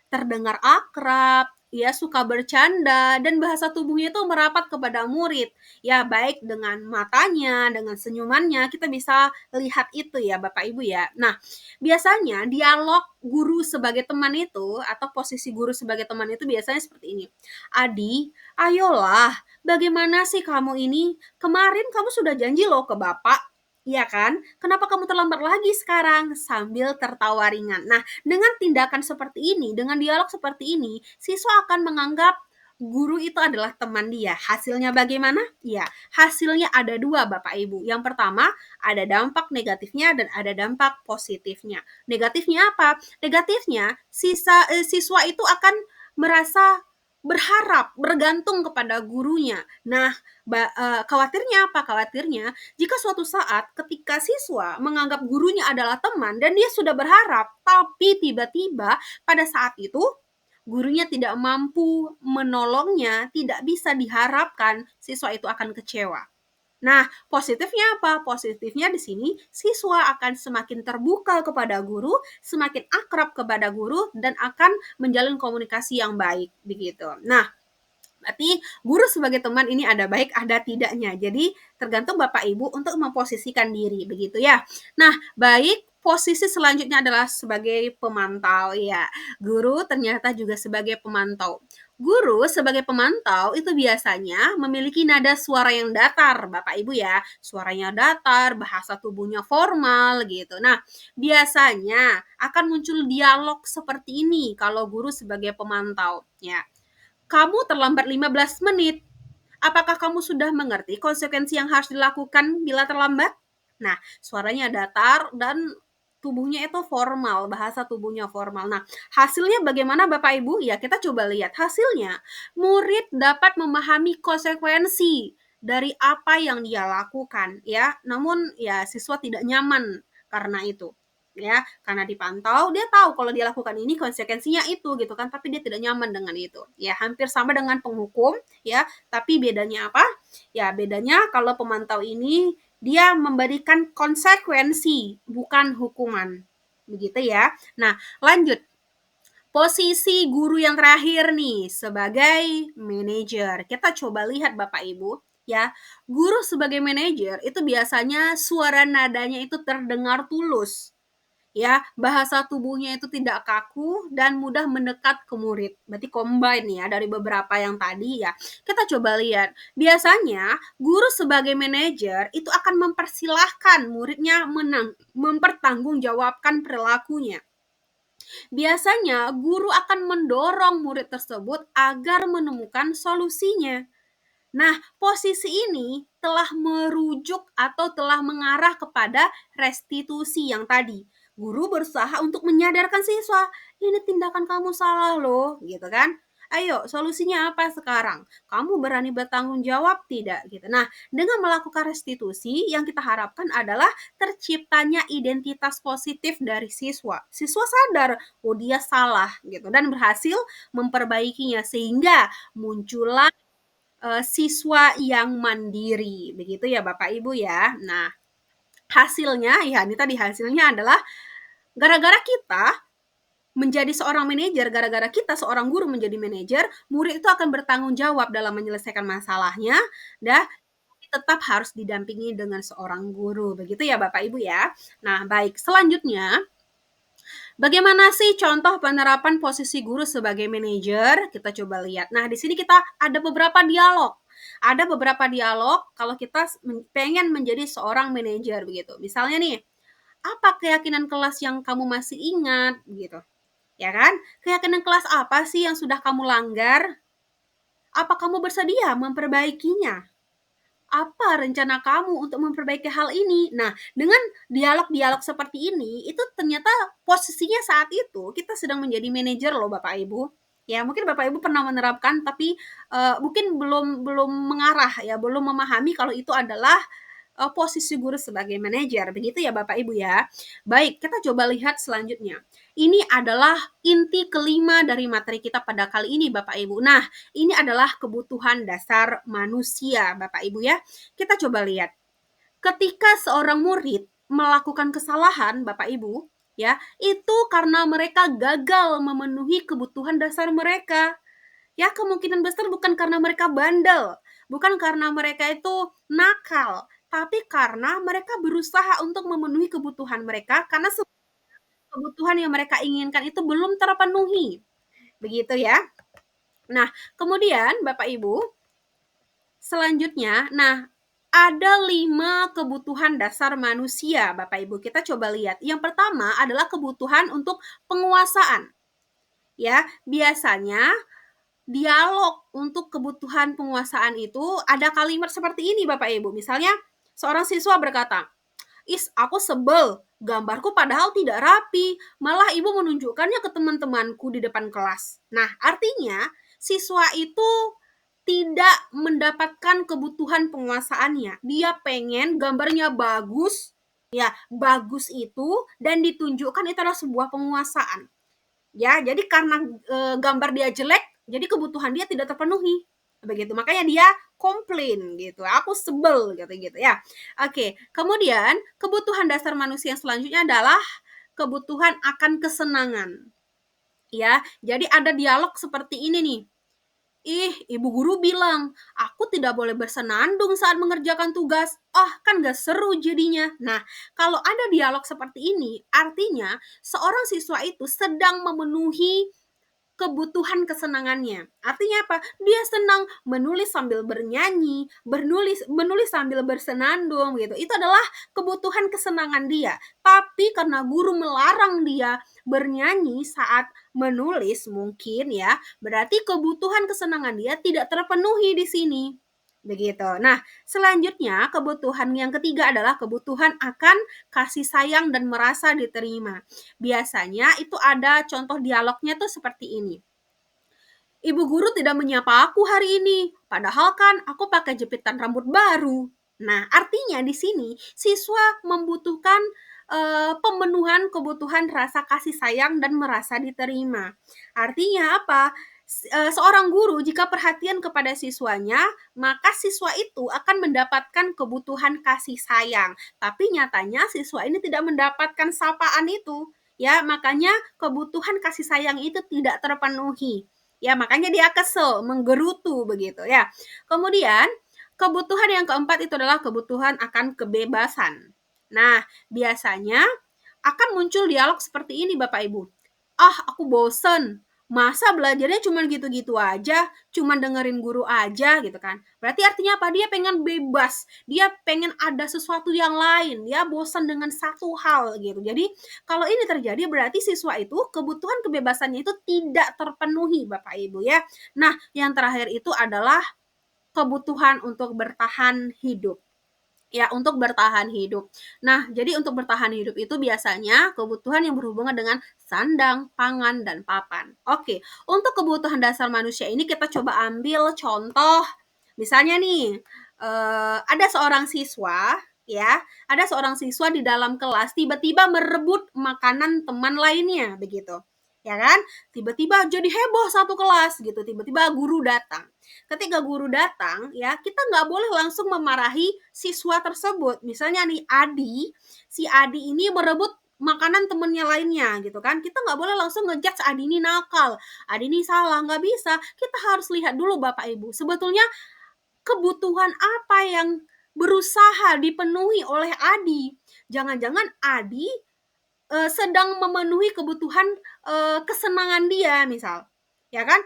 terdengar akrab, ya suka bercanda dan bahasa tubuhnya itu merapat kepada murid. Ya baik dengan matanya, dengan senyumannya kita bisa lihat itu ya Bapak Ibu ya. Nah, biasanya dialog guru sebagai teman itu atau posisi guru sebagai teman itu biasanya seperti ini. Adi, ayolah, bagaimana sih kamu ini? Kemarin kamu sudah janji loh ke Bapak. Iya kan? Kenapa kamu terlambat lagi sekarang? Sambil tertawa ringan. Nah, dengan tindakan seperti ini, dengan dialog seperti ini, siswa akan menganggap guru itu adalah teman dia. Hasilnya bagaimana? Ya, hasilnya ada dua Bapak Ibu. Yang pertama, ada dampak negatifnya dan ada dampak positifnya. Negatifnya apa? Negatifnya, siswa itu akan merasa berharap, bergantung kepada gurunya. Nah, khawatirnya apa? Khawatirnya jika suatu saat ketika siswa menganggap gurunya adalah teman dan dia sudah berharap, tapi tiba-tiba pada saat itu gurunya tidak mampu menolongnya, tidak bisa diharapkan siswa itu akan kecewa. Nah, positifnya apa? Positifnya di sini siswa akan semakin terbuka kepada guru, semakin akrab kepada guru, dan akan menjalin komunikasi yang baik begitu. Nah, berarti guru sebagai teman ini ada baik, ada tidaknya. Jadi tergantung Bapak Ibu untuk memposisikan diri, begitu ya. Nah, baik, posisi selanjutnya adalah sebagai pemantau ya. Guru ternyata juga sebagai pemantau. Guru sebagai pemantau itu biasanya memiliki nada suara yang datar, Bapak Ibu ya. Suaranya datar, bahasa tubuhnya formal gitu. Nah, biasanya akan muncul dialog seperti ini kalau guru sebagai pemantau ya. Kamu terlambat 15 menit. Apakah kamu sudah mengerti konsekuensi yang harus dilakukan bila terlambat? Nah, suaranya datar dan tubuhnya itu formal, bahasa tubuhnya formal. Nah, hasilnya bagaimana Bapak Ibu? Ya, kita coba lihat hasilnya. Murid dapat memahami konsekuensi dari apa yang dia lakukan, ya. Namun, ya siswa tidak nyaman karena itu. Ya, karena dipantau, dia tahu kalau dia lakukan ini konsekuensinya itu gitu kan, tapi dia tidak nyaman dengan itu. Ya, hampir sama dengan penghukum, ya, tapi bedanya apa? Ya, bedanya kalau pemantau ini dia memberikan konsekuensi, bukan hukuman. Begitu ya. Nah, lanjut. Posisi guru yang terakhir nih sebagai manajer. Kita coba lihat Bapak Ibu ya. Guru sebagai manajer itu biasanya suara nadanya itu terdengar tulus, ya, bahasa tubuhnya itu tidak kaku dan mudah mendekat ke murid. Berarti combine ya dari beberapa yang tadi ya. Kita coba lihat. Biasanya guru sebagai manajer itu akan mempersilahkan muridnya mempertanggungjawabkan perilakunya. Biasanya guru akan mendorong murid tersebut agar menemukan solusinya. Nah, posisi ini telah merujuk atau telah mengarah kepada restitusi yang tadi. Guru berusaha untuk menyadarkan siswa, ini tindakan kamu salah loh, gitu kan. Ayo, solusinya apa sekarang? Kamu berani bertanggung jawab tidak? Gitu. Nah, dengan melakukan restitusi, yang kita harapkan adalah terciptanya identitas positif dari siswa. Siswa sadar, oh dia salah, gitu, dan berhasil memperbaikinya sehingga muncullah siswa yang mandiri, begitu ya Bapak Ibu ya. Nah, hasilnya, ya ini tadi hasilnya adalah gara-gara kita menjadi seorang manajer, gara-gara kita seorang guru menjadi manajer, murid itu akan bertanggung jawab dalam menyelesaikan masalahnya, dan tetap harus didampingi dengan seorang guru, begitu ya Bapak Ibu ya. Nah, baik, selanjutnya bagaimana sih contoh penerapan posisi guru sebagai manajer? Kita coba lihat. Nah, di sini kita ada beberapa dialog. Ada beberapa dialog kalau kita pengen menjadi seorang manajer begitu. Misalnya nih, apa keyakinan kelas yang kamu masih ingat gitu? Ya kan? Keyakinan kelas apa sih yang sudah kamu langgar? Apa kamu bersedia memperbaikinya? Apa rencana kamu untuk memperbaiki hal ini? Nah, dengan dialog-dialog seperti ini, itu ternyata posisinya saat itu kita sedang menjadi manajer loh Bapak Ibu. Ya, mungkin Bapak Ibu pernah menerapkan tapi mungkin belum belum mengarah ya, belum memahami kalau itu adalah posisi guru sebagai manajer. Begitu ya Bapak Ibu ya. Baik, kita coba lihat selanjutnya. Ini adalah inti kelima dari materi kita pada kali ini Bapak Ibu. Nah, ini adalah kebutuhan dasar manusia Bapak Ibu ya. Kita coba lihat. Ketika seorang murid melakukan kesalahan Bapak Ibu, ya, itu karena mereka gagal memenuhi kebutuhan dasar mereka. Ya, kemungkinan besar bukan karena mereka bandel, bukan karena mereka itu nakal, tapi karena mereka berusaha untuk memenuhi kebutuhan mereka karena kebutuhan yang mereka inginkan itu belum terpenuhi. Begitu ya. Nah, kemudian Bapak Ibu, selanjutnya, nah ada 5 kebutuhan dasar manusia, Bapak Ibu. Kita coba lihat. Yang pertama adalah kebutuhan untuk penguasaan. Ya, biasanya dialog untuk kebutuhan penguasaan itu ada kalimat seperti ini Bapak Ibu. Misalnya seorang siswa berkata, aku sebel, gambarku padahal tidak rapi, malah ibu menunjukkannya ke teman-temanku di depan kelas. Nah, artinya siswa itu tidak mendapatkan kebutuhan penguasaannya. Dia pengen gambarnya bagus, ya bagus itu dan ditunjukkan itu adalah sebuah penguasaan. Ya, jadi karena gambar dia jelek, jadi kebutuhan dia tidak terpenuhi. Begitu. Makanya dia komplain gitu. Aku sebel gitu ya. Oke, kemudian kebutuhan dasar manusia yang selanjutnya adalah kebutuhan akan kesenangan. Ya, jadi ada dialog seperti ini nih. Ibu guru bilang, aku tidak boleh bersenandung saat mengerjakan tugas. Kan gak seru jadinya. Nah, kalau ada dialog seperti ini, artinya seorang siswa itu sedang memenuhi kebutuhan kesenangannya. Artinya apa? Dia senang menulis sambil bernyanyi, menulis sambil bersenandung gitu. Itu adalah kebutuhan kesenangan dia. Tapi karena guru melarang dia bernyanyi saat menulis mungkin ya, berarti kebutuhan kesenangan dia tidak terpenuhi di sini. Begitu. Nah, selanjutnya kebutuhan yang ketiga adalah kebutuhan akan kasih sayang dan merasa diterima. Biasanya itu ada contoh dialognya tuh seperti ini. Ibu guru tidak menyapa aku hari ini, padahal kan aku pakai jepitan rambut baru. Nah, artinya di sini siswa membutuhkan pemenuhan kebutuhan rasa kasih sayang dan merasa diterima. Artinya apa? Seorang guru jika perhatian kepada siswanya, maka siswa itu akan mendapatkan kebutuhan kasih sayang. Tapi nyatanya siswa ini tidak mendapatkan sapaan itu. Ya, makanya kebutuhan kasih sayang itu tidak terpenuhi. Ya, makanya dia kesel, menggerutu begitu ya. Kemudian, kebutuhan yang keempat itu adalah kebutuhan akan kebebasan. Nah, biasanya akan muncul dialog seperti ini Bapak Ibu. Aku bosen. Masa belajarnya cuma gitu-gitu aja, cuma dengerin guru aja gitu kan. Berarti artinya apa? Dia pengen bebas, dia pengen ada sesuatu yang lain, dia bosan dengan satu hal gitu. Jadi kalau ini terjadi berarti siswa itu kebutuhan kebebasannya itu tidak terpenuhi Bapak Ibu ya. Nah, yang terakhir itu adalah kebutuhan untuk bertahan hidup. Ya, untuk bertahan hidup. Nah, jadi untuk bertahan hidup itu biasanya kebutuhan yang berhubungan dengan sandang, pangan, dan papan. Oke, untuk kebutuhan dasar manusia ini kita coba ambil contoh. Misalnya nih, ada seorang siswa, ya, ada seorang siswa di dalam kelas tiba-tiba merebut makanan teman lainnya, begitu. Ya kan? Tiba-tiba jadi heboh satu kelas gitu, tiba-tiba guru datang. Ketika guru datang, ya kita nggak boleh langsung memarahi siswa tersebut. Misalnya nih si Adi ini berebut makanan temennya lainnya gitu kan. Kita nggak boleh langsung ngejudge Adi ini nakal, Adi ini salah, nggak bisa. Kita harus lihat dulu Bapak Ibu, sebetulnya kebutuhan apa yang berusaha dipenuhi oleh Adi. Jangan-jangan Adi sedang memenuhi kebutuhan kesenangan dia misal. Ya kan?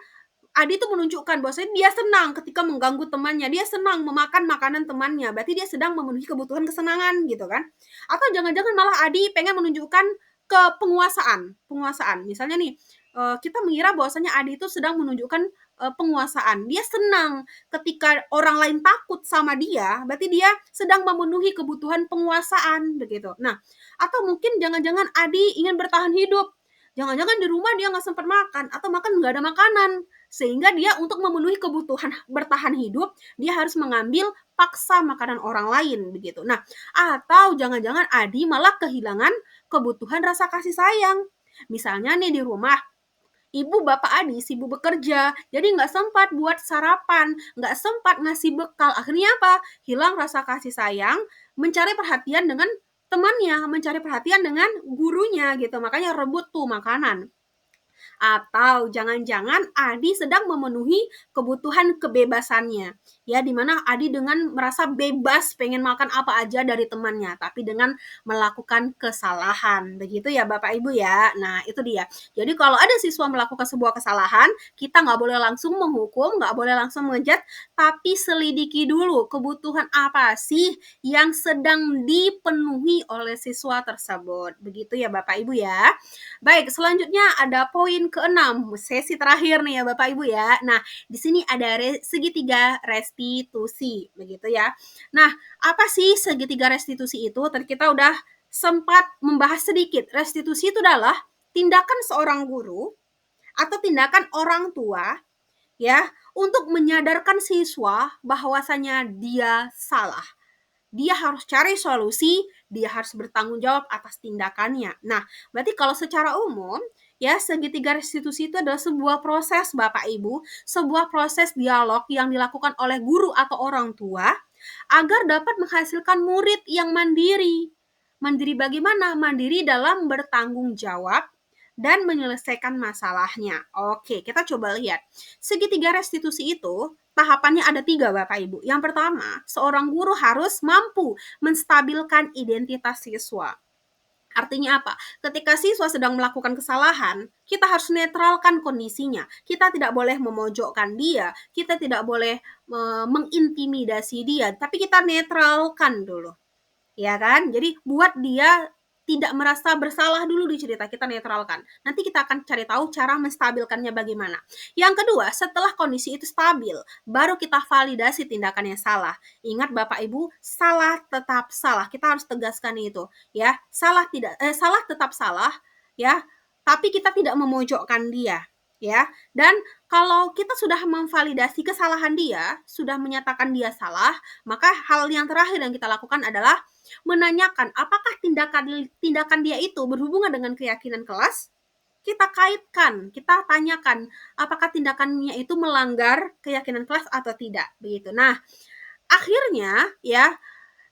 Adi tuh menunjukkan bahwasanya dia senang ketika mengganggu temannya, dia senang memakan makanan temannya, berarti dia sedang memenuhi kebutuhan kesenangan gitu kan. Atau jangan-jangan malah Adi pengen menunjukkan ke penguasaan. Misalnya nih, kita mengira bahwasanya Adi itu sedang menunjukkan penguasaan. Dia senang ketika orang lain takut sama dia, berarti dia sedang memenuhi kebutuhan penguasaan begitu. Nah, atau mungkin jangan-jangan Adi ingin bertahan hidup. Jangan-jangan di rumah dia nggak sempat makan atau makan nggak ada makanan, sehingga dia untuk memenuhi kebutuhan bertahan hidup dia harus mengambil paksa makanan orang lain begitu. Nah, atau jangan-jangan Adi malah kehilangan kebutuhan rasa kasih sayang. Misalnya nih di rumah ibu bapak Adi sibuk bekerja, jadi nggak sempat buat sarapan, nggak sempat ngasih bekal. Akhirnya apa? Hilang rasa kasih sayang, mencari perhatian dengan temannya, mencari perhatian dengan gurunya gitu. Makanya rebut tuh makanan. Atau jangan-jangan Adi sedang memenuhi kebutuhan kebebasannya. Ya, di mana Adi dengan merasa bebas pengen makan apa aja dari temannya, tapi dengan melakukan kesalahan. Begitu ya Bapak Ibu ya. Nah, itu dia. Jadi kalau ada siswa melakukan sebuah kesalahan, kita nggak boleh langsung menghukum, nggak boleh langsung mengejat, tapi selidiki dulu kebutuhan apa sih yang sedang dipenuhi oleh siswa tersebut. Begitu ya Bapak Ibu ya. Baik, selanjutnya ada poin ke-6, sesi terakhir nih ya Bapak Ibu ya. Nah, di sini ada segitiga restitusi, begitu ya. Nah, apa sih segitiga restitusi itu? Tadi kita udah sempat membahas sedikit. Restitusi itu adalah tindakan seorang guru atau tindakan orang tua ya, untuk menyadarkan siswa bahwasanya dia salah. Dia harus cari solusi, dia harus bertanggung jawab atas tindakannya. Nah, berarti kalau secara umum, ya, segitiga restitusi itu adalah sebuah proses Bapak Ibu, sebuah proses dialog yang dilakukan oleh guru atau orang tua agar dapat menghasilkan murid yang mandiri. Mandiri bagaimana? Mandiri dalam bertanggung jawab dan menyelesaikan masalahnya. Oke, kita coba lihat. Segitiga restitusi itu tahapannya ada 3 Bapak Ibu. Yang pertama, seorang guru harus mampu menstabilkan identitas siswa. Artinya apa? Ketika siswa sedang melakukan kesalahan, kita harus netralkan kondisinya. Kita tidak boleh memojokkan dia, kita tidak boleh mengintimidasi dia, tapi kita netralkan dulu. Ya kan? Jadi buat dia tidak merasa bersalah dulu di cerita, kita netralkan. Nanti kita akan cari tahu cara menstabilkannya bagaimana. Yang kedua, setelah kondisi itu stabil, baru kita validasi tindakan yang salah. Ingat Bapak Ibu, salah tetap salah. Kita harus tegaskan itu, ya. Salah tetap salah, ya. Tapi kita tidak memojokkan dia, ya. Dan kalau kita sudah memvalidasi kesalahan dia, sudah menyatakan dia salah, maka hal yang terakhir yang kita lakukan adalah menanyakan apakah tindakan dia itu berhubungan dengan keyakinan kelas. Kita kaitkan, kita tanyakan apakah tindakannya itu melanggar keyakinan kelas atau tidak, begitu. Nah, akhirnya ya,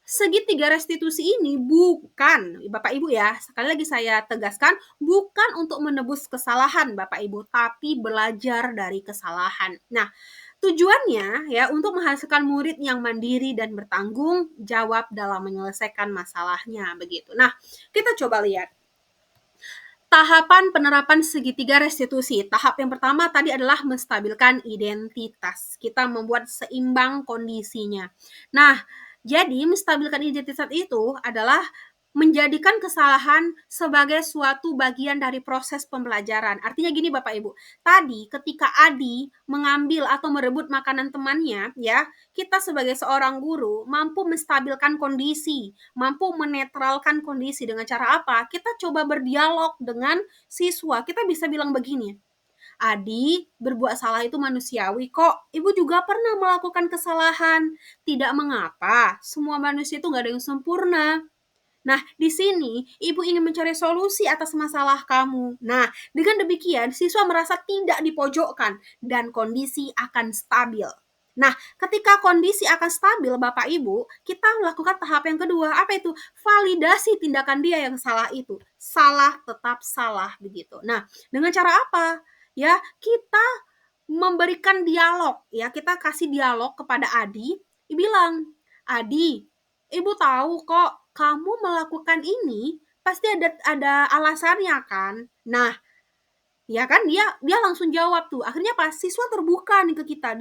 segitiga restitusi ini bukan, Bapak Ibu ya, sekali lagi saya tegaskan, bukan untuk menebus kesalahan Bapak Ibu, tapi belajar dari kesalahan. Nah, tujuannya ya untuk menghasilkan murid yang mandiri dan bertanggung jawab dalam menyelesaikan masalahnya, begitu. Nah, kita coba lihat tahapan penerapan segitiga restitusi. Tahap yang pertama tadi adalah menstabilkan identitas. Kita membuat seimbang kondisinya. Nah, jadi menstabilkan identitas itu adalah menjadikan kesalahan sebagai suatu bagian dari proses pembelajaran. Artinya gini Bapak Ibu, tadi ketika Adi mengambil atau merebut makanan temannya, ya, kita sebagai seorang guru mampu menstabilkan kondisi, mampu menetralkan kondisi dengan cara apa? Kita coba berdialog dengan siswa. Kita bisa bilang begini, Adi, berbuat salah itu manusiawi kok. Ibu juga pernah melakukan kesalahan. Tidak mengapa, semua manusia itu gak ada yang sempurna. Nah, di sini ibu ingin mencari solusi atas masalah kamu. Nah, dengan demikian siswa merasa tidak dipojokkan dan kondisi akan stabil. Nah, ketika kondisi akan stabil Bapak Ibu, kita melakukan tahap yang kedua. Apa itu? Validasi tindakan dia yang salah itu. Salah tetap salah begitu. Nah, dengan cara apa? Ya, kita memberikan dialog, ya, kita kasih dialog kepada Adi, bilang, Adi, Ibu tahu kok kamu melakukan ini pasti ada alasannya kan. Nah, ya kan dia langsung jawab tuh. Akhirnya pas siswa terbuka nih ke kita.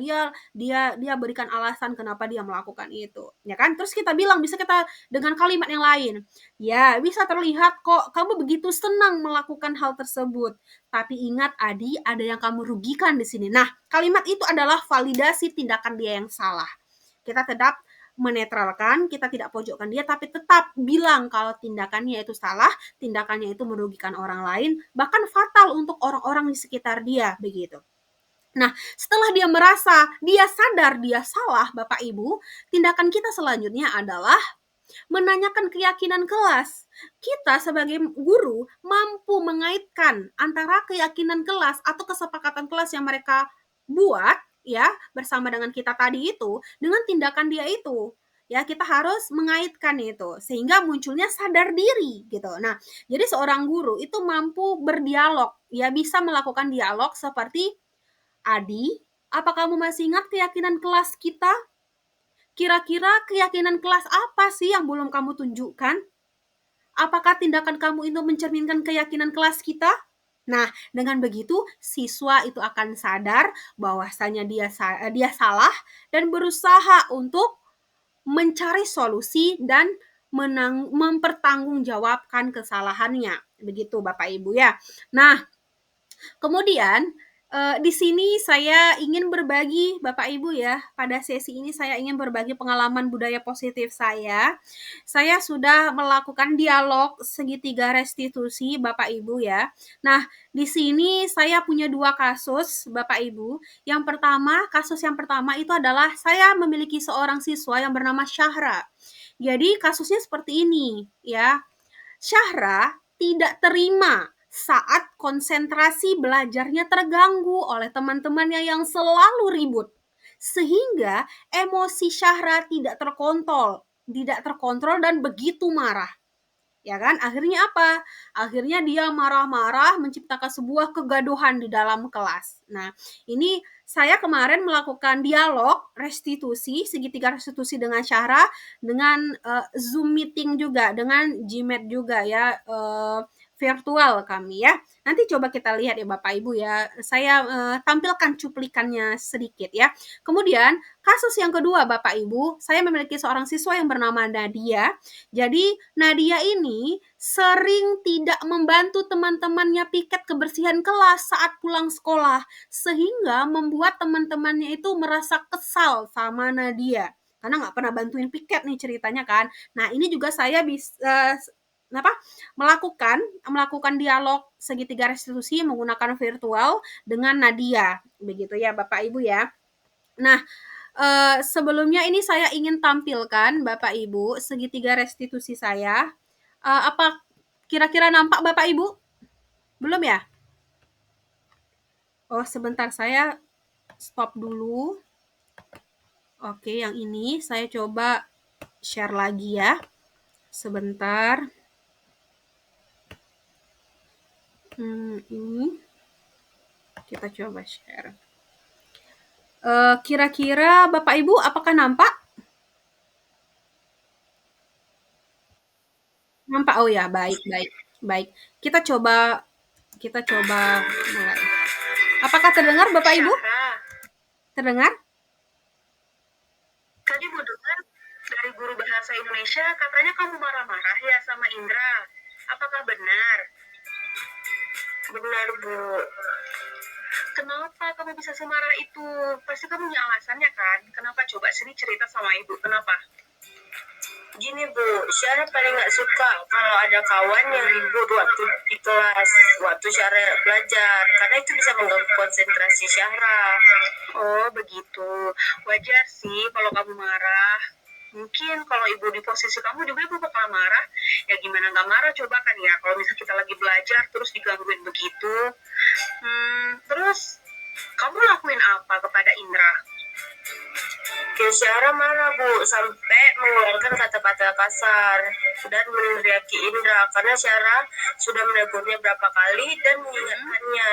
Dia berikan alasan kenapa dia melakukan itu. Ya kan? Terus kita bilang bisa kita dengan kalimat yang lain. Ya, bisa terlihat kok kamu begitu senang melakukan hal tersebut. Tapi ingat Adi, ada yang kamu rugikan di sini. Nah, kalimat itu adalah validasi tindakan dia yang salah. Kita tetap menetralkan, kita tidak pojokkan dia, tapi tetap bilang kalau tindakannya itu salah, tindakannya itu merugikan orang lain, bahkan fatal untuk orang-orang di sekitar dia, begitu. Nah, setelah dia merasa, dia sadar dia salah, Bapak Ibu, tindakan kita selanjutnya adalah menanyakan keyakinan kelas. Kita sebagai guru mampu mengaitkan antara keyakinan kelas atau kesepakatan kelas yang mereka buat ya bersama dengan kita tadi itu dengan tindakan dia itu. Ya, kita harus mengaitkan itu sehingga munculnya sadar diri gitu. Nah, jadi seorang guru itu mampu berdialog, ya bisa melakukan dialog seperti Adi, apa kamu masih ingat keyakinan kelas kita? Kira-kira keyakinan kelas apa sih yang belum kamu tunjukkan? Apakah tindakan kamu itu mencerminkan keyakinan kelas kita? Nah, dengan begitu siswa itu akan sadar bahwasanya dia salah dan berusaha untuk mencari solusi dan mempertanggungjawabkan kesalahannya. Begitu Bapak Ibu ya. Nah, kemudian Di sini saya ingin berbagi Bapak Ibu ya, pada sesi ini saya ingin berbagi pengalaman budaya positif saya. Saya sudah melakukan dialog segitiga restitusi Bapak Ibu ya. Nah, di sini saya punya 2 kasus Bapak Ibu. Kasus yang pertama itu adalah saya memiliki seorang siswa yang bernama Syahra. Jadi kasusnya seperti ini ya. Syahra tidak terima saat konsentrasi belajarnya terganggu oleh teman-temannya yang selalu ribut. Sehingga emosi Syahra tidak terkontrol dan begitu marah. Ya kan? Akhirnya apa? Akhirnya dia marah-marah menciptakan sebuah kegaduhan di dalam kelas. Nah, ini saya kemarin melakukan dialog segitiga restitusi dengan Syahra dengan Zoom meeting juga, dengan Gmeet juga ya, virtual kami ya. Nanti coba kita lihat ya Bapak Ibu ya. Saya tampilkan cuplikannya sedikit ya. Kemudian kasus yang kedua Bapak Ibu, saya memiliki seorang siswa yang bernama Nadia. Jadi Nadia ini sering tidak membantu teman-temannya piket kebersihan kelas saat pulang sekolah, sehingga membuat teman-temannya itu merasa kesal sama Nadia karena nggak pernah bantuin piket nih ceritanya kan. Nah ini juga saya bisa melakukan dialog segitiga restitusi menggunakan virtual dengan Nadia, begitu ya Bapak Ibu ya. Nah, sebelumnya ini saya ingin tampilkan Bapak Ibu segitiga restitusi saya. Apa kira-kira nampak Bapak Ibu? Belum ya? Oh, sebentar saya stop dulu. Oke, yang ini saya coba share lagi ya. Sebentar. Ini kita coba share. Kira-kira Bapak Ibu apakah nampak? Nampak? Oh ya, baik, baik, baik. Kita coba mulai. Apakah terdengar Bapak Ibu? Terdengar? Tadi Bu dengar dari guru bahasa Indonesia katanya kamu marah-marah ya sama Indra. Apakah benar? Benar Bu. Kenapa kamu bisa semarah itu? Pasti kamu punya alasannya kan? Kenapa? Coba sini cerita sama ibu. Kenapa? Gini Bu, Syara paling gak suka kalau ada kawan yang ribut waktu di kelas, waktu Syara belajar, karena itu bisa mengganggu konsentrasi Syara. Oh begitu, wajar sih kalau kamu marah. Mungkin kalau ibu di posisi kamu juga ibu bakal marah. Ya gimana gak marah coba kan ya, kalau misalnya kita lagi belajar terus digangguin begitu. Terus kamu lakuin apa kepada Indra? Syara marah Bu, sampai mengeluarkan kata-kata kasar dan meneriaki Indra karena Syara sudah menegurnya berapa kali dan mengingatkannya,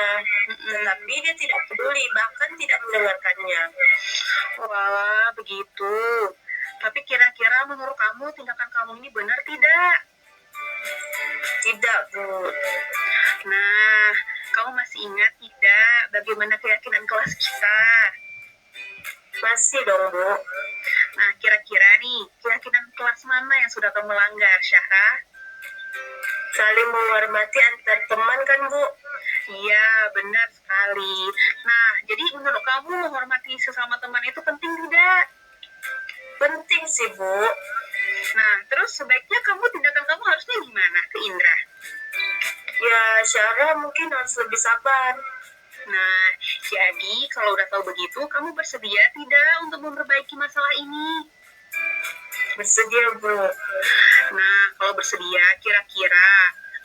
tetapi dia tidak peduli, bahkan tidak mendengarkannya. Wah, begitu. Tapi kira-kira menurut kamu tindakan kamu ini benar tidak? Tidak, Bu. Nah, kamu masih ingat tidak bagaimana keyakinan kelas kita? Masih dong, Bu. Nah, kira-kira nih, keyakinan kelas mana yang sudah kamu langgar, Syahra? Saling menghormati antar teman kan, Bu? Iya, benar sekali. Nah, jadi menurut kamu menghormati sesama teman itu penting tidak? Penting sih, Bu. Nah, terus sebaiknya tindakan kamu harusnya gimana ke Indra? Ya, Syahra mungkin harus lebih sabar. Nah, jadi kalau udah tahu begitu, kamu bersedia tidak untuk memperbaiki masalah ini? Bersedia, Bu. Nah, kalau bersedia, kira-kira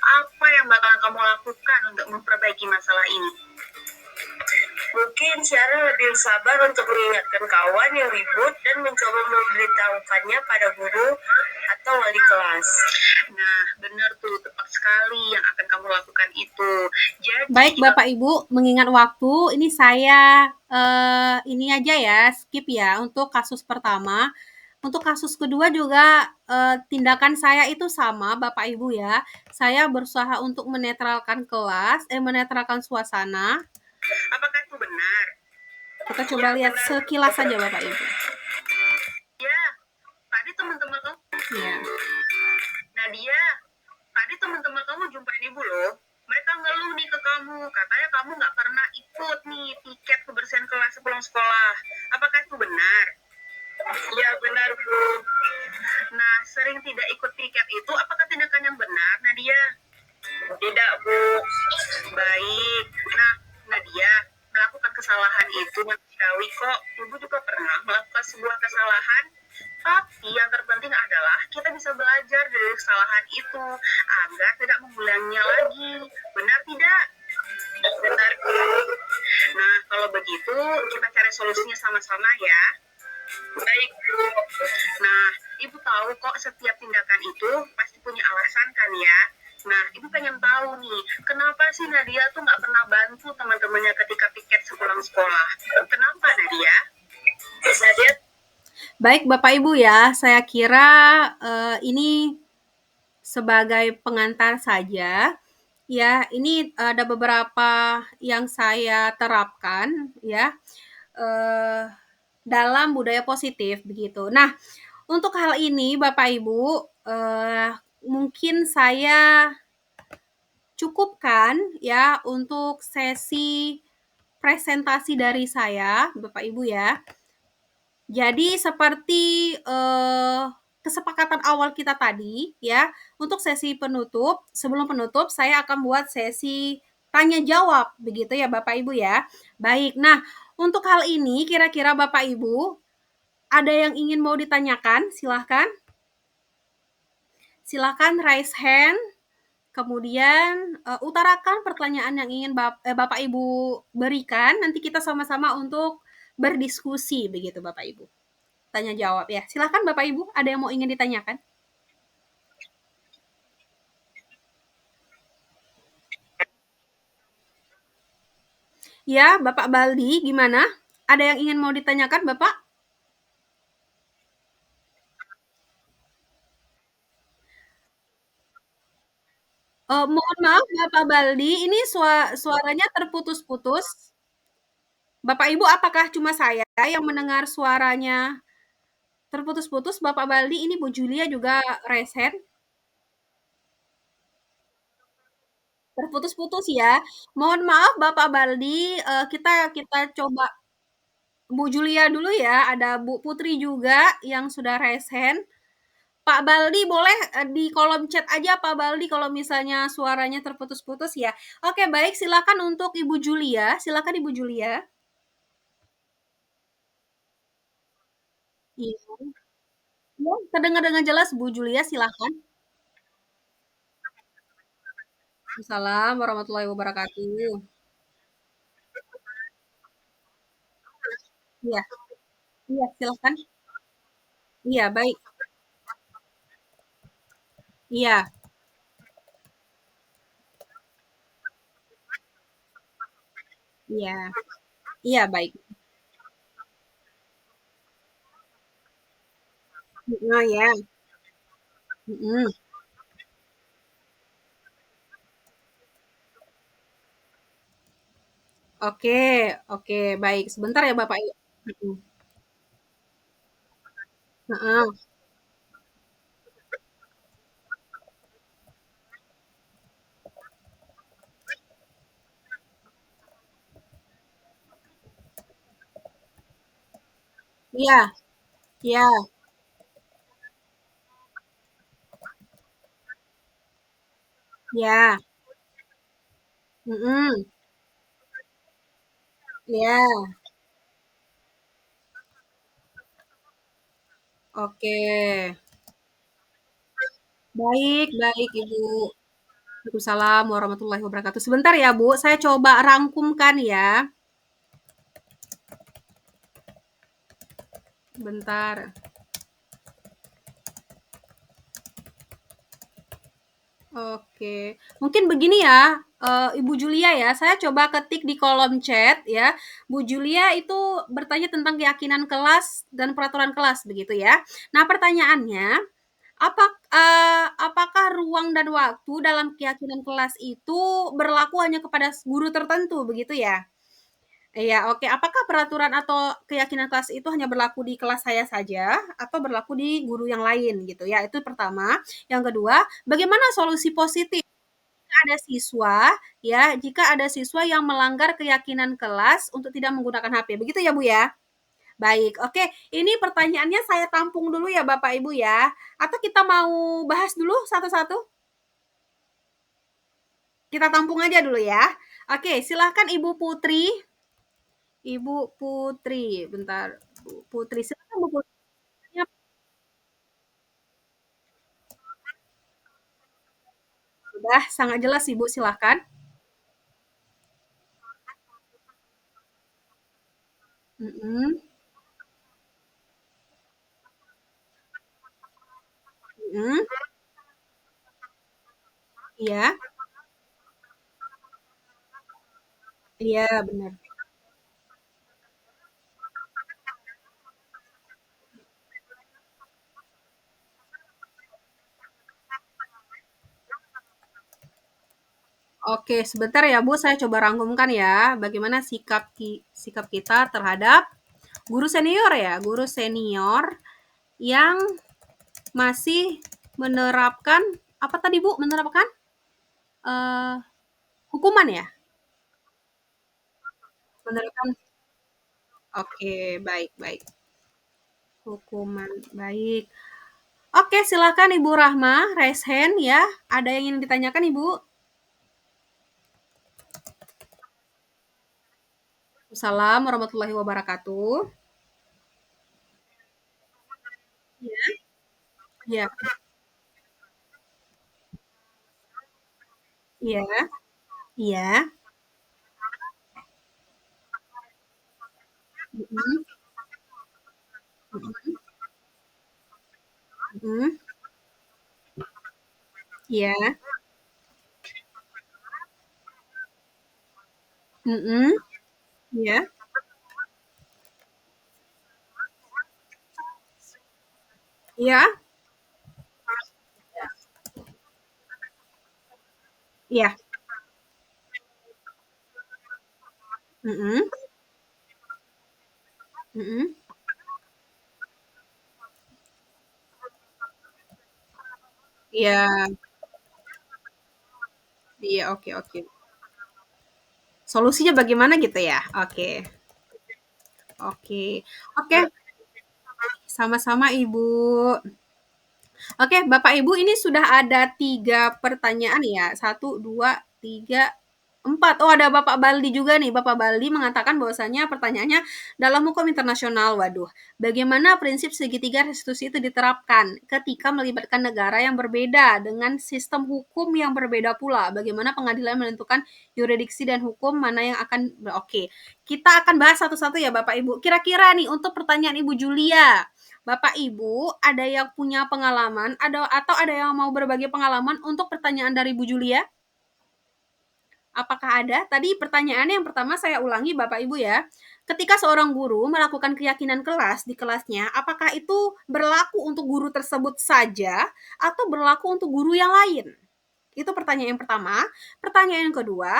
apa yang bakalan kamu lakukan untuk memperbaiki masalah ini? Mungkin Syara lebih sabar untuk mengingatkan kawan yang ribut dan mencoba memberitahukannya pada guru atau wali kelas. Nah, benar tuh, tepat sekali yang akan kamu lakukan itu. Jadi, baik Bapak Ibu, mengingat waktu, ini saya ini aja ya, skip ya untuk kasus pertama. Untuk kasus kedua juga tindakan saya itu sama Bapak Ibu ya. Saya berusaha untuk menetralkan suasana. Apakah itu benar? Kita coba lihat sekilas saja Bapak Ibu. Ya, tadi teman-teman kamu. Ya. Nadia, tadi teman-teman kamu jumpain ibu loh. Mereka ngeluh nih ke kamu, katanya kamu nggak pernah ikut nih pulang sekolah. Apakah itu benar? Ya benar Bu. Nah, sering tidak ikut piket itu apakah tindakan yang benar, Nadia? Tidak Bu. Baik. Nah, Nadia, melakukan kesalahan itu manusiawi kok. Ibu juga pernah melakukan sebuah kesalahan. Tapi yang terpenting adalah kita bisa belajar dari kesalahan itu agar tidak mengulanginya lagi. Benar tidak? Benar Bu. Nah, kalau begitu kita cari solusinya sama-sama ya. Baik Bu. Nah, Ibu tahu kok setiap tindakan itu pasti punya alasan kan ya. Nah, Ibu pengen tahu nih, kenapa sih Nadia tuh nggak pernah bantu teman-temannya ketika piket sepulang sekolah? Kenapa Nadia? Nadia. Baik Bapak Ibu ya, saya kira ini sebagai pengantar saja. Ya, ini ada beberapa yang saya terapkan ya dalam budaya positif begitu. Nah, untuk hal ini Bapak Ibu mungkin saya cukupkan ya untuk sesi presentasi dari saya, Bapak Ibu ya. Jadi seperti kesepakatan awal kita tadi ya, untuk sesi penutup, sebelum penutup saya akan buat sesi tanya jawab begitu ya Bapak Ibu ya. Baik. Nah, untuk hal ini kira-kira Bapak Ibu ada yang ingin mau ditanyakan? Silahkan. Silahkan raise hand. Kemudian utarakan pertanyaan yang ingin Bapak Ibu berikan. Nanti kita sama-sama untuk berdiskusi begitu Bapak Ibu. Tanya jawab ya. Silahkan Bapak Ibu, ada yang mau ingin ditanyakan? Ya, Bapak Baldi, gimana? Ada yang ingin mau ditanyakan, Bapak? Mohon maaf, Bapak Baldi, ini suaranya terputus-putus. Bapak Ibu, apakah cuma saya yang mendengar suaranya terputus-putus? Bapak Baldi, ini Bu Julia juga resen. Terputus-putus ya. Mohon maaf, Bapak Baldi, kita coba Bu Julia dulu ya. Ada Bu Putri juga yang sudah resen. Pak Baldi boleh di kolom chat aja Pak Baldi kalau misalnya suaranya terputus-putus ya. Oke, baik, silakan untuk Ibu Julia. Silakan Ibu Julia. Iya, ya, terdengar dengan jelas Bu Julia, silakan. Assalamualaikum warahmatullahi wabarakatuh. Iya, iya, silakan. Iya, baik. Iya, iya, iya, baik. Nah, ya. Mm-mm. Oke, oke, baik. Sebentar ya Bapak. Mm-mm. Heeh. Iya, iya, iya. Mm-mm. Iya, oke. Baik, baik Ibu. Waalaikumsalam warahmatullahi wabarakatuh. Sebentar ya Bu, saya coba rangkumkan ya. Bentar. Oke. Mungkin begini ya, Ibu Julia ya, saya coba ketik di kolom chat ya. Bu Julia itu bertanya tentang keyakinan kelas dan peraturan kelas begitu ya. Nah, pertanyaannya, apakah ruang dan waktu dalam keyakinan kelas itu berlaku hanya kepada guru tertentu begitu ya? Iya, oke. Apakah peraturan atau keyakinan kelas itu hanya berlaku di kelas saya saja atau berlaku di guru yang lain gitu ya? Itu pertama. Yang kedua, bagaimana solusi positif? ada siswa ya, jika ada siswa yang melanggar keyakinan kelas untuk tidak menggunakan HP. Begitu ya, Bu, ya? Baik, oke. Ini pertanyaannya saya tampung dulu ya, Bapak Ibu ya. Atau kita mau bahas dulu satu-satu? Kita tampung aja dulu ya. Oke, silahkan Ibu Putri. Ibu Putri, bentar. Bu Putri, silahkan Bu Putri. Sudah sangat jelas Ibu, silahkan. Mm-mm. Mm-mm. Iya, iya benar. Oke, sebentar ya Bu, saya coba rangkumkan ya. Bagaimana sikap kita terhadap guru senior ya, guru senior yang masih menerapkan apa tadi Bu? Menerapkan eh, hukuman ya? Menerapkan. Oke, baik baik. Hukuman baik. Oke, silakan Ibu Rahma, raise hand ya. Ada yang ingin ditanyakan Ibu? Assalamualaikum warahmatullahi wabarakatuh. Iya, iya, iya, iya. Mhm, mhm, mhm. Iya, mhm, iya, iya, iya, mhm, mhm. Iya, iya, oke oke. Solusinya bagaimana gitu ya? Oke, oke. Oke, sama-sama Ibu. Oke, Bapak Ibu ini sudah ada 3 pertanyaan ya. Satu, 2, 3, 4. Oh, ada Bapak Baldi juga nih. Bapak Baldi mengatakan bahwasanya pertanyaannya dalam hukum internasional. Waduh, bagaimana prinsip segitiga restitusi itu diterapkan ketika melibatkan negara yang berbeda dengan sistem hukum yang berbeda pula? Bagaimana pengadilan menentukan yurisdiksi dan hukum mana yang akan oke. Kita akan bahas satu-satu ya Bapak Ibu. Kira-kira nih untuk pertanyaan Ibu Julia, Bapak Ibu, ada yang punya pengalaman, atau ada yang mau berbagi pengalaman untuk pertanyaan dari Bu Julia? Apakah ada? Tadi pertanyaannya yang pertama saya ulangi Bapak Ibu ya. Ketika seorang guru melakukan keyakinan kelas di kelasnya, apakah itu berlaku untuk guru tersebut saja atau berlaku untuk guru yang lain? Itu pertanyaan yang pertama. Pertanyaan yang kedua,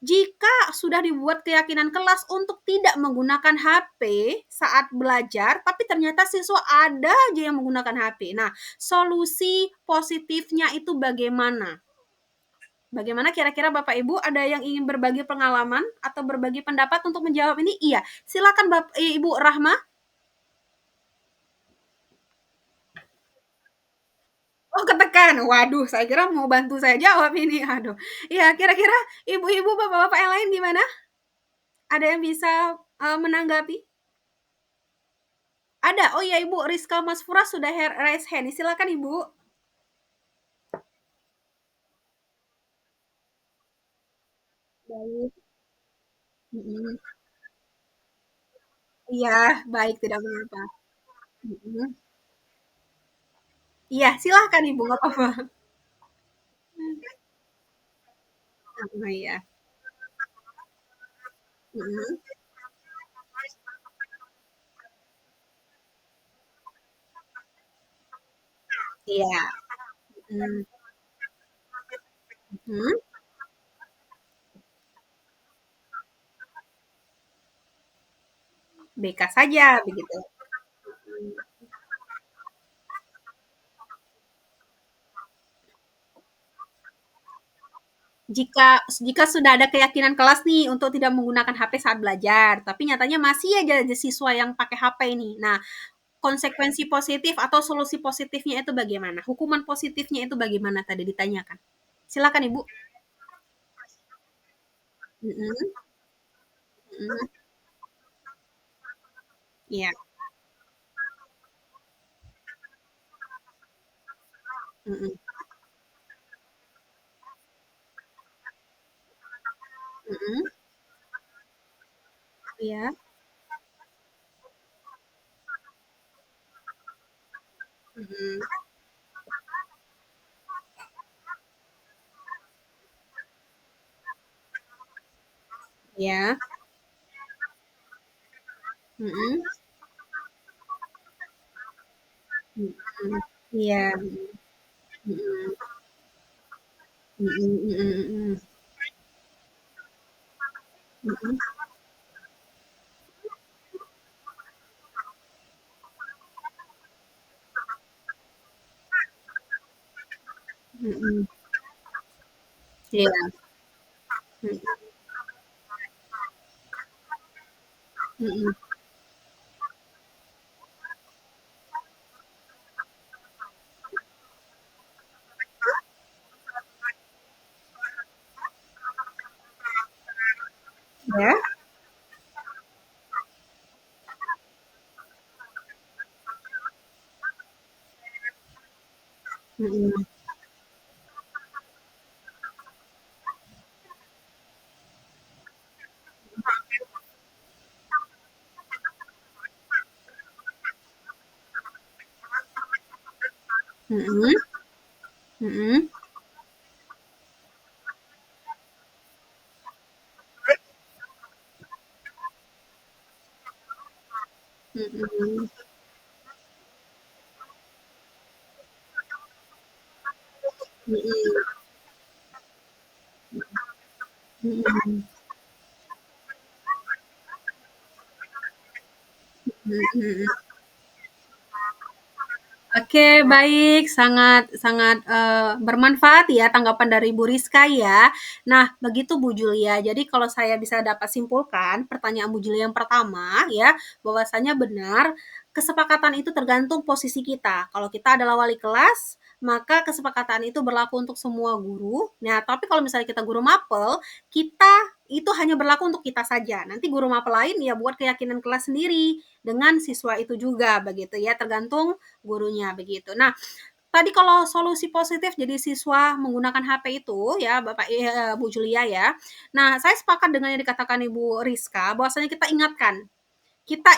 jika sudah dibuat keyakinan kelas untuk tidak menggunakan HP saat belajar, tapi ternyata siswa ada aja yang menggunakan HP. Nah, solusi positifnya itu bagaimana? Bagaimana kira-kira Bapak Ibu ada yang ingin berbagi pengalaman atau berbagi pendapat untuk menjawab ini? Iya, silakan Ibu Rahma. Oh, ketekan. Waduh, saya kira mau bantu saya jawab ini. Aduh. Iya, kira-kira ibu-ibu, bapak-bapak yang lain gimana? Ada yang bisa menanggapi? Ada. Oh iya, Ibu Rizka Masfura sudah raise hand. Silakan Ibu. Baik. Mm-mm. Iya, baik, tidak mengapa. Mm-mm. Iya, silahkan Ibu, nggak apa-apa. Oh, iya. Mm-mm. Iya. Mm. Mm. BK saja, begitu. jika sudah ada keyakinan kelas nih untuk tidak menggunakan HP saat belajar, tapi nyatanya masih aja ada siswa yang pakai HP ini. Nah, konsekuensi positif atau solusi positifnya itu bagaimana? Hukuman positifnya itu bagaimana tadi ditanyakan? Silakan Ibu. Mm-mm, mm-mm, iya. Mm-mm, mm-mm, iya. Mm-mm, iya. Mm-mm, mm-mm, iya. Mm-mm, mm-mm, mm-mm, mm-mm, mm-mm, mm-mm, iya. Mm-mm, mm-mm, ya. Mm-mm, mm-mm, mm-mm, mm-mm, mm-mm, mm-mm, mm-mm. Oke, baik, sangat sangat, bermanfaat ya tanggapan dari Bu Rizka ya. Nah, begitu Bu Julia, jadi kalau saya bisa dapat simpulkan pertanyaan Bu Julia yang pertama ya, bahwasanya benar, kesepakatan itu tergantung posisi kita. Kalau kita adalah wali kelas, maka kesepakatan itu berlaku untuk semua guru. Nah, tapi kalau misalnya kita guru mapel, kita itu hanya berlaku untuk kita saja. Nanti guru mapel lain ya buat keyakinan kelas sendiri dengan siswa itu juga begitu ya, tergantung gurunya begitu. Nah, tadi kalau solusi positif jadi siswa menggunakan HP itu ya Bapak Bu Julia ya. Nah, saya sepakat dengan yang dikatakan Ibu Rizka bahwasanya kita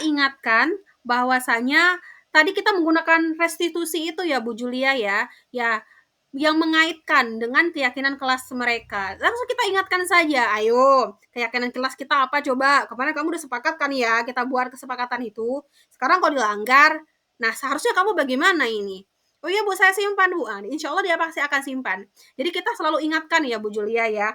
ingatkan bahwasanya tadi kita menggunakan restitusi itu ya Bu Julia ya. Ya, yang mengaitkan dengan keyakinan kelas mereka. Langsung kita ingatkan saja, ayo, keyakinan kelas kita apa coba? Kemarin kamu udah sepakat kan ya, kita buat kesepakatan itu. Sekarang kalau dilanggar, nah seharusnya kamu bagaimana ini? Oh iya Bu, saya simpan Bu. Nah, insya Allah dia pasti akan simpan. Jadi kita selalu ingatkan ya Bu Julia ya.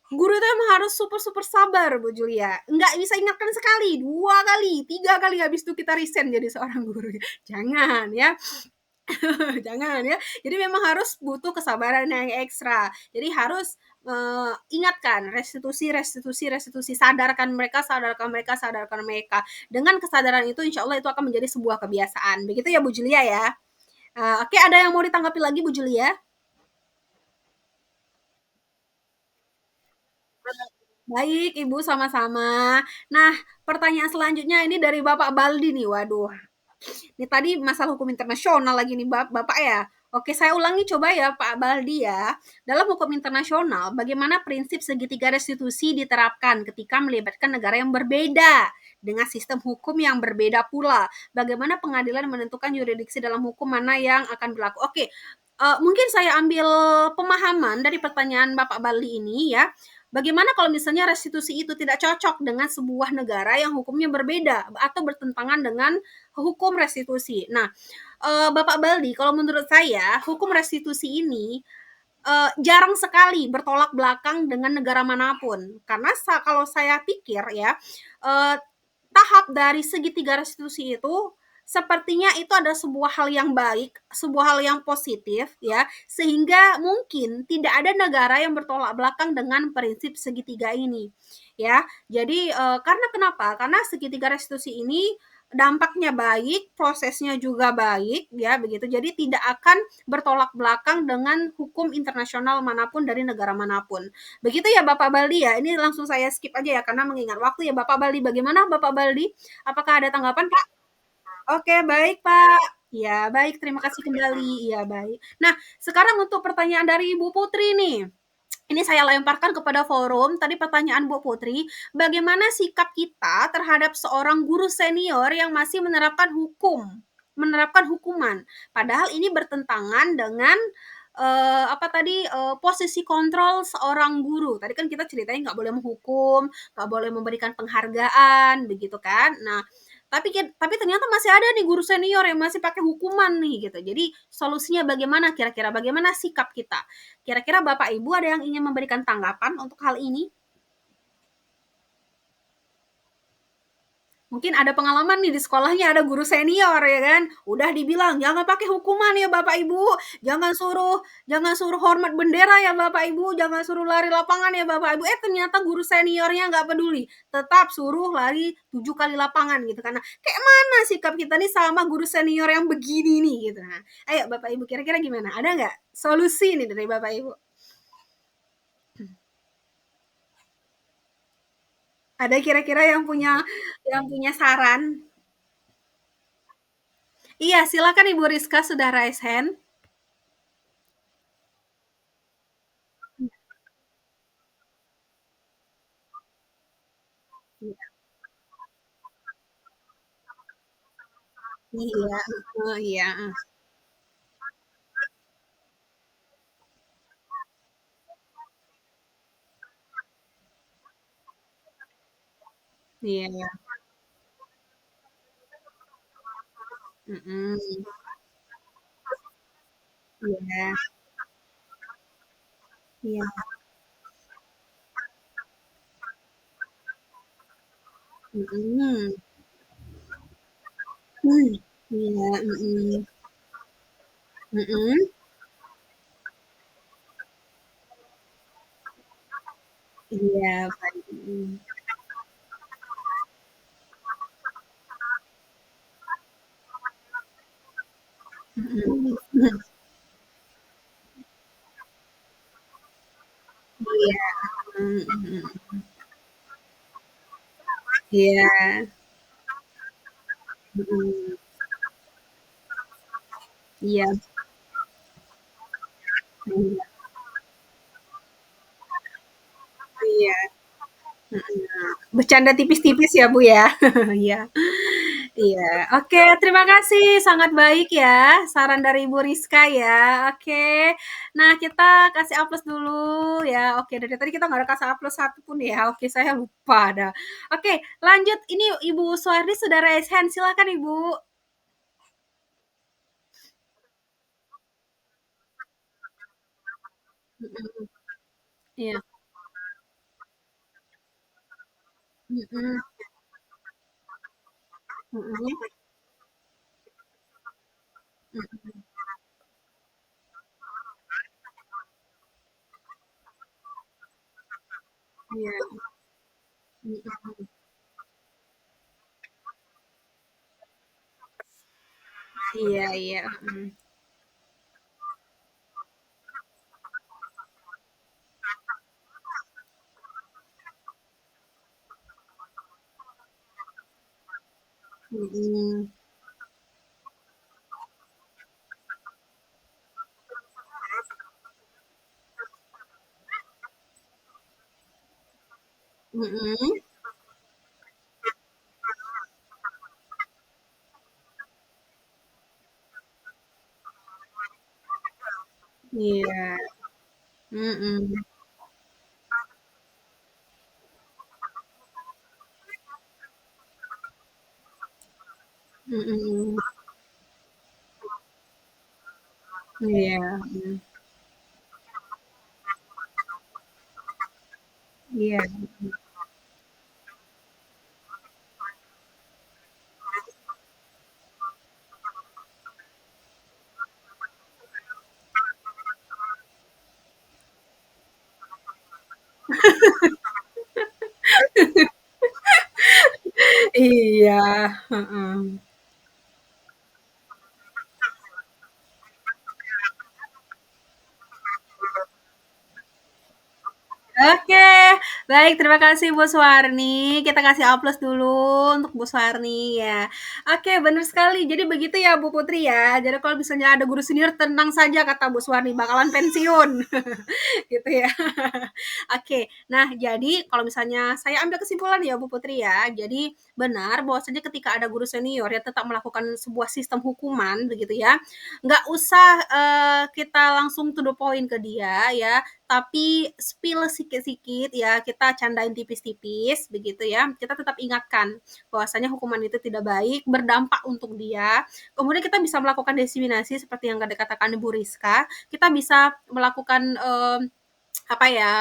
Guru itu emang harus super super sabar Bu Julia. Nggak bisa ingatkan sekali, dua kali, tiga kali habis itu kita resign jadi seorang guru. Jangan ya. Jangan ya. Jadi memang harus butuh kesabaran yang ekstra. Jadi harus ingatkan restitusi, restitusi, restitusi, sadarkan mereka, sadarkan mereka. Dengan kesadaran itu, insya Allah itu akan menjadi sebuah kebiasaan. Begitu ya Bu Julia ya. Oke, ada yang mau ditanggapi lagi Bu Julia? Baik, Ibu sama-sama. Nah, pertanyaan selanjutnya ini dari Bapak Baldi nih. Waduh, ini tadi masalah hukum internasional lagi nih Bapak ya. Oke, saya ulangi coba ya Pak Baldi ya. Dalam hukum internasional, bagaimana prinsip segitiga restitusi diterapkan ketika melibatkan negara yang berbeda dengan sistem hukum yang berbeda pula? Bagaimana pengadilan menentukan yurisdiksi dalam hukum mana yang akan berlaku? Oke, mungkin saya ambil pemahaman dari pertanyaan Bapak Baldi ini ya. Bagaimana kalau misalnya restitusi itu tidak cocok dengan sebuah negara yang hukumnya berbeda atau bertentangan dengan hukum restitusi. Nah, Bapak Baldi, kalau menurut saya hukum restitusi ini jarang sekali bertolak belakang dengan negara manapun. Karena kalau saya pikir ya, tahap dari segitiga restitusi itu sepertinya itu ada sebuah hal yang baik, sebuah hal yang positif ya, sehingga mungkin tidak ada negara yang bertolak belakang dengan prinsip segitiga ini ya. Jadi karena kenapa? Karena segitiga restitusi ini dampaknya baik, prosesnya juga baik ya begitu. Jadi tidak akan bertolak belakang dengan hukum internasional manapun dari negara manapun. Begitu ya Bapak Baldi ya. Ini langsung saya skip aja ya karena mengingat waktu ya Bapak Baldi. Bagaimana Bapak Baldi? Apakah ada tanggapan Pak? Oke, baik Pak. Ya, baik. Terima kasih kembali. Ya, baik. Nah, sekarang untuk pertanyaan dari Ibu Putri nih. Ini saya lemparkan kepada forum. Tadi pertanyaan Bu Putri, bagaimana sikap kita terhadap seorang guru senior yang masih menerapkan hukuman. Padahal ini bertentangan dengan apa tadi posisi kontrol seorang guru. Tadi kan kita ceritanya nggak boleh menghukum, nggak boleh memberikan penghargaan, begitu kan? Nah, tapi ternyata masih ada nih guru senior yang masih pakai hukuman nih gitu. Jadi solusinya bagaimana kira-kira? Bagaimana sikap kita? Kira-kira Bapak Ibu ada yang ingin memberikan tanggapan untuk hal ini? Mungkin ada pengalaman nih di sekolahnya ada guru senior ya kan, udah dibilang jangan pakai hukuman ya Bapak Ibu, jangan suruh hormat bendera ya Bapak Ibu, jangan suruh lari lapangan ya Bapak Ibu. Ternyata guru seniornya nggak peduli, tetap suruh lari 7 kali lapangan gitu karena kayak mana sikap kita nih sama guru senior yang begini nih gitu. Nah, ayo Bapak Ibu kira-kira gimana? Ada nggak solusi nih dari Bapak Ibu? Ada kira-kira yang punya saran? Iya, silakan Ibu Rizka sudah raise hand. Iya, iya, iya, mhm, iya, iya, mhm, iya, mhm, mhm, iya, baik, mhm, mhm, mhm, iya, mhm, iya, mhm, iya, iya, iya, bercanda tipis-tipis ya, Bu, ya? Iya. Iya, oke, terima kasih, sangat baik ya saran dari Ibu Rizka ya, oke. Nah, kita kasih aplaus dulu ya, oke, dari tadi kita nggak ada kasih aplaus satu pun ya, oke, saya lupa dah. Oke, lanjut, ini Ibu Suhardi sudah raise hand, silakan Ibu. Mhm, iya, mhm, mhm, mhm, iya, mhm, iya, iya, mhm, mhm, mhm, iya, mhm, mhm, iya, mhm, iya, Iya, heeh. Oke, baik terima kasih Bu Suwarni, kita kasih aplaus dulu untuk Bu Suwarni ya. Oke bener sekali, jadi begitu ya Bu Putri ya, jadi kalau misalnya ada guru senior tenang saja kata Bu Suwarni bakalan pensiun, gitu ya. Oke, nah jadi kalau misalnya saya ambil kesimpulan ya Bu Putri ya, jadi benar bahwasanya ketika ada guru senior ya tetap melakukan sebuah sistem hukuman begitu ya, nggak usah kita langsung to the point ke dia ya, tapi spill sedikit-sedikit ya, kita candain tipis-tipis begitu ya. Kita tetap ingatkan bahwasanya hukuman itu tidak baik, berdampak untuk dia. Kemudian kita bisa melakukan diseminasi seperti yang dikatakan Ibu Rizka. Kita bisa melakukan apa ya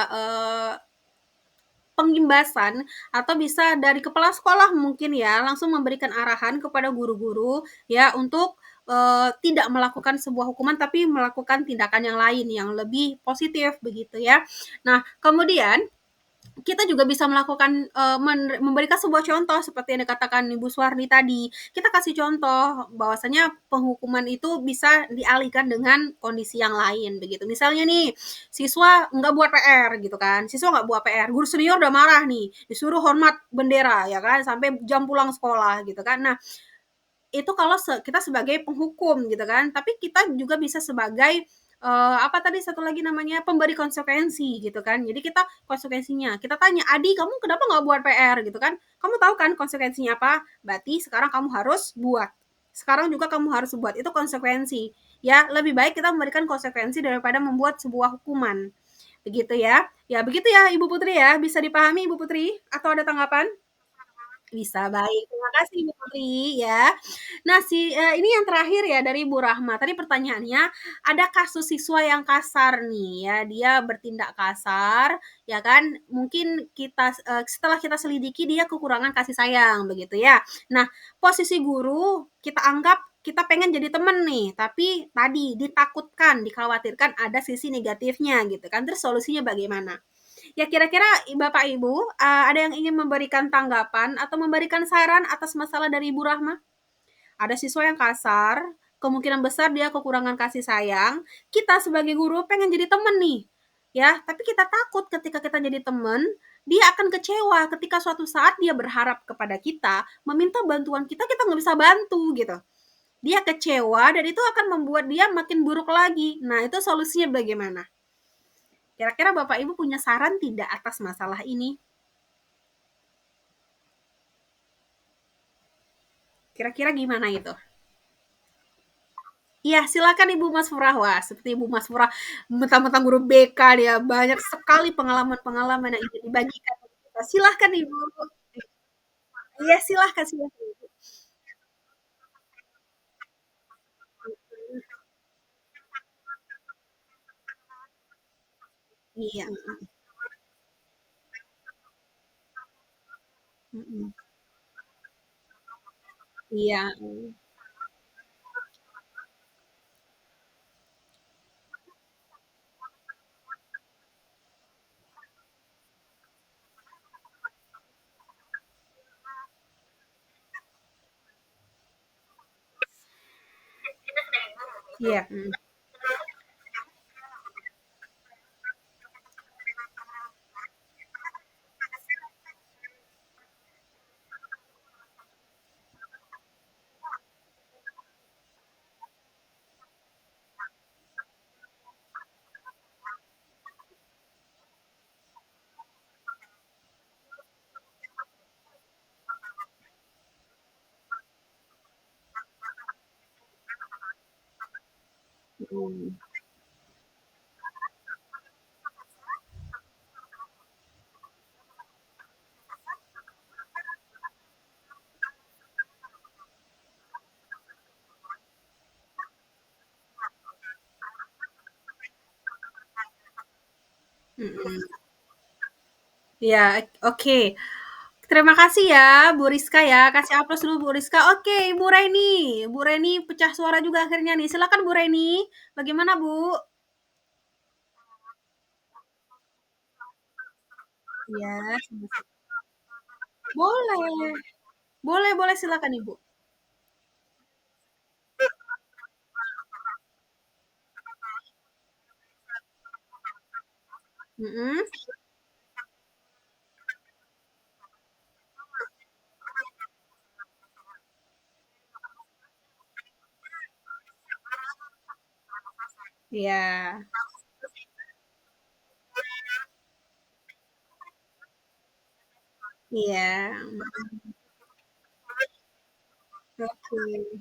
pengimbasan atau bisa dari kepala sekolah mungkin ya langsung memberikan arahan kepada guru-guru ya untuk tidak melakukan sebuah hukuman tapi melakukan tindakan yang lain yang lebih positif begitu ya. Nah, kemudian kita juga bisa melakukan memberikan sebuah contoh seperti yang dikatakan Ibu Suwarni tadi. Kita kasih contoh bahwasanya penghukuman itu bisa dialihkan dengan kondisi yang lain begitu. Misalnya nih, siswa nggak buat PR gitu kan. Siswa nggak buat PR, guru senior udah marah nih, disuruh hormat bendera ya kan sampai jam pulang sekolah gitu kan. Nah, itu kalau kita sebagai penghukum gitu kan, tapi kita juga bisa sebagai apa tadi satu lagi namanya pemberi konsekuensi gitu kan. Jadi kita konsekuensinya kita tanya, Adi kamu kenapa nggak buat PR gitu kan? Kamu tahu kan konsekuensinya apa? Berarti sekarang kamu harus buat. Sekarang juga kamu harus buat itu konsekuensi. Ya lebih baik kita memberikan konsekuensi daripada membuat sebuah hukuman. Begitu ya. Ya begitu ya Ibu Putri ya. Bisa dipahami Ibu Putri? Atau ada tanggapan? Bisa, baik. Terima kasih Ibu Putri ya. Nah, ini yang terakhir ya dari Bu Rahma. Tadi pertanyaannya, ada kasus siswa yang kasar nih ya, dia bertindak kasar, ya kan? Mungkin setelah kita selidiki dia kekurangan kasih sayang begitu ya. Nah, posisi guru kita anggap kita pengen jadi temen nih, tapi tadi ditakutkan, dikhawatirkan ada sisi negatifnya gitu kan. Terus solusinya bagaimana? Ya kira-kira Bapak Ibu, ada yang ingin memberikan tanggapan atau memberikan saran atas masalah dari Ibu Rahma? Ada siswa yang kasar, kemungkinan besar dia kekurangan kasih sayang. Kita sebagai guru pengen jadi temen nih, ya. Tapi kita takut ketika kita jadi temen, dia akan kecewa ketika suatu saat dia berharap kepada kita, meminta bantuan kita nggak bisa bantu gitu. Dia kecewa dan itu akan membuat dia makin buruk lagi. Nah, itu solusinya bagaimana? Kira-kira Bapak Ibu punya saran tidak atas masalah ini? Kira-kira gimana itu? Iya, silakan Ibu Mas Murah. Wah, seperti Ibu Mas Murah mentang-mentang guru BK dia banyak sekali pengalaman-pengalaman yang ingin dibagikan. Silahkan Ibu. Iya, silahkan, silahkan. Iya, mhm. Iya, iya, mhm, mhm, mhm. Iya, oke. Terima kasih ya Bu Rizka ya, kasih aplaus dulu Bu Rizka. Oke, Bu Reni. Bu Reni pecah suara juga akhirnya nih. Silakan Bu Reni. Bagaimana Bu? Iya, boleh. Boleh boleh, silakan Ibu. Mhm. Iya. Iya. Oke.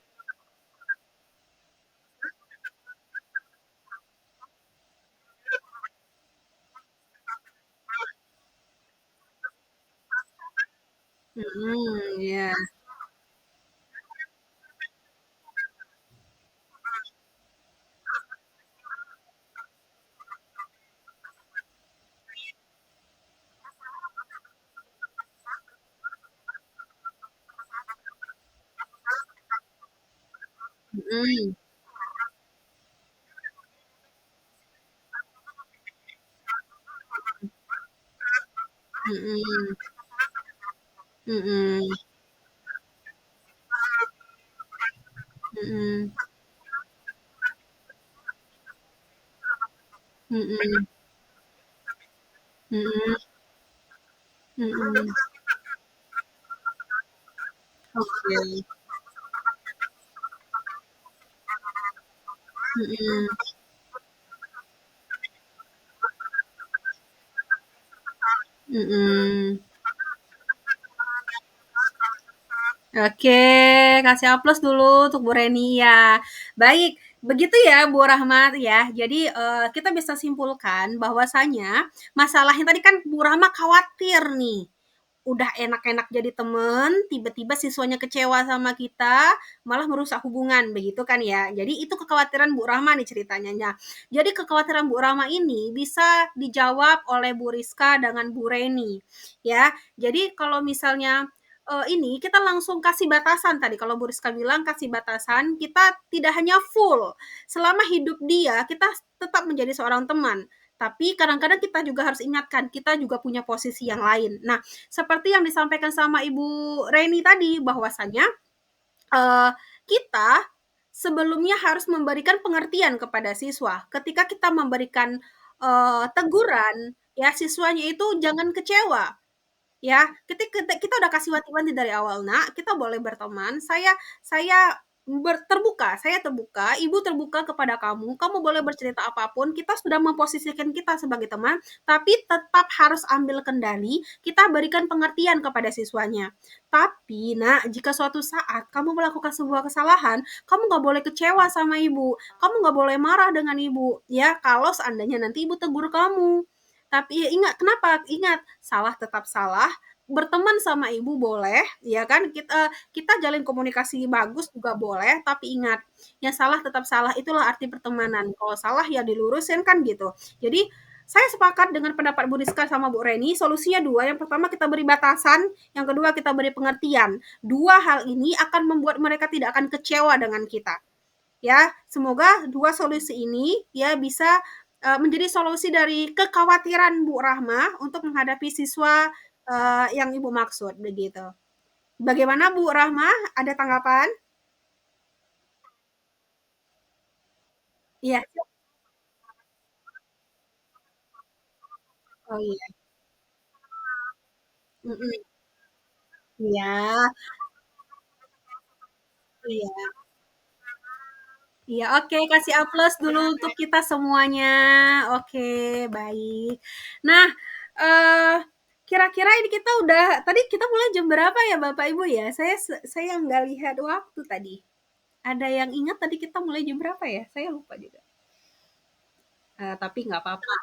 Mhm, iya. Mhm. Mhm. Mhm. Mhm. Mhm. Mhm. Mhm. Oke. Mhm. Mhm. Oke, kasih aplaus dulu untuk Bu Reni ya. Baik, begitu ya Bu Rahmat ya. Jadi, kita bisa simpulkan bahwasanya masalah yang tadi kan Bu Rahma khawatir nih, udah enak-enak jadi temen, tiba-tiba siswanya kecewa sama kita, malah merusak hubungan, begitu kan ya. Jadi itu kekhawatiran Bu Rahma nih ceritanya. Nah, jadi kekhawatiran Bu Rahma ini bisa dijawab oleh Bu Rizka dengan Bu Reni, ya. Jadi kalau misalnya ini kita langsung kasih batasan tadi, kalau Bu Rizka bilang kasih batasan, kita tidak hanya full, selama hidup dia, kita tetap menjadi seorang teman. Tapi kadang-kadang kita juga harus ingatkan, kita juga punya posisi yang lain. Nah, seperti yang disampaikan sama Ibu Reni tadi, bahwasanya kita sebelumnya harus memberikan pengertian kepada siswa. Ketika kita memberikan teguran, ya siswanya itu jangan kecewa. Ya, kita udah kasih wanti-wanti dari awal, "Nak, kita boleh berteman, saya terbuka, saya terbuka, ibu terbuka kepada kamu, kamu boleh bercerita apapun, kita sudah memposisikan kita sebagai teman, tapi tetap harus ambil kendali, kita berikan pengertian kepada siswanya. Tapi, Nak, jika suatu saat kamu melakukan sebuah kesalahan, kamu nggak boleh kecewa sama ibu, kamu nggak boleh marah dengan ibu, ya, kalau seandainya nanti ibu tegur kamu. Tapi ya ingat, kenapa? Ingat, salah tetap salah, berteman sama ibu boleh, ya kan? Kita jalin komunikasi bagus juga boleh, tapi ingat, yang salah tetap salah, itulah arti pertemanan. Kalau salah ya dilurusin kan gitu. Jadi saya sepakat dengan pendapat Bu Rizka sama Bu Reni, solusinya dua. Yang pertama kita beri batasan, yang kedua kita beri pengertian. Dua hal ini akan membuat mereka tidak akan kecewa dengan kita. Ya, semoga dua solusi ini ya bisa menjadi solusi dari kekhawatiran Bu Rahma untuk menghadapi siswa yang Ibu maksud begitu. Bagaimana Bu Rahma? Ada tanggapan? Iya. Oh iya. Mhm. Iya. Iya. Iya, oke, kasih aplaus dulu untuk kita semuanya. Oke, baik. Nah, eee, kira-kira ini kita udah tadi kita mulai jam berapa ya Bapak Ibu ya? Saya nggak lihat waktu tadi. Ada yang ingat tadi kita mulai jam berapa ya? Saya lupa juga. Tapi nggak apa-apa.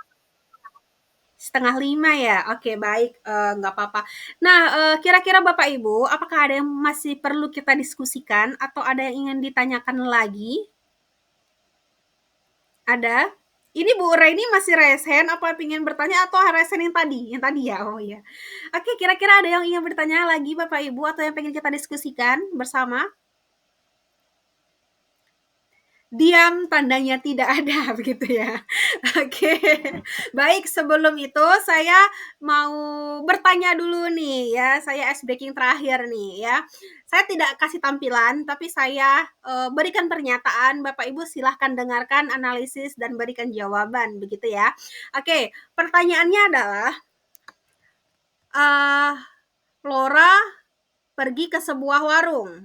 Setengah lima ya? Oke, baik, nggak apa-apa. Nah, kira-kira Bapak Ibu, apakah ada yang masih perlu kita diskusikan atau ada yang ingin ditanyakan lagi? Ada? Ini Bu Raini masih resen apa pengen bertanya atau resen yang tadi? Yang tadi ya? Oh iya. Oke, kira-kira ada yang ingin bertanya lagi Bapak Ibu atau yang pengen kita diskusikan bersama? Diam tandanya tidak ada, begitu ya. Oke. Baik, sebelum itu saya mau bertanya dulu nih ya, saya ice breaking terakhir nih ya. Saya tidak kasih tampilan, tapi saya berikan pernyataan, Bapak Ibu silahkan dengarkan analisis dan berikan jawaban, begitu ya. Oke, pertanyaannya adalah, uh, Lora pergi ke sebuah warung.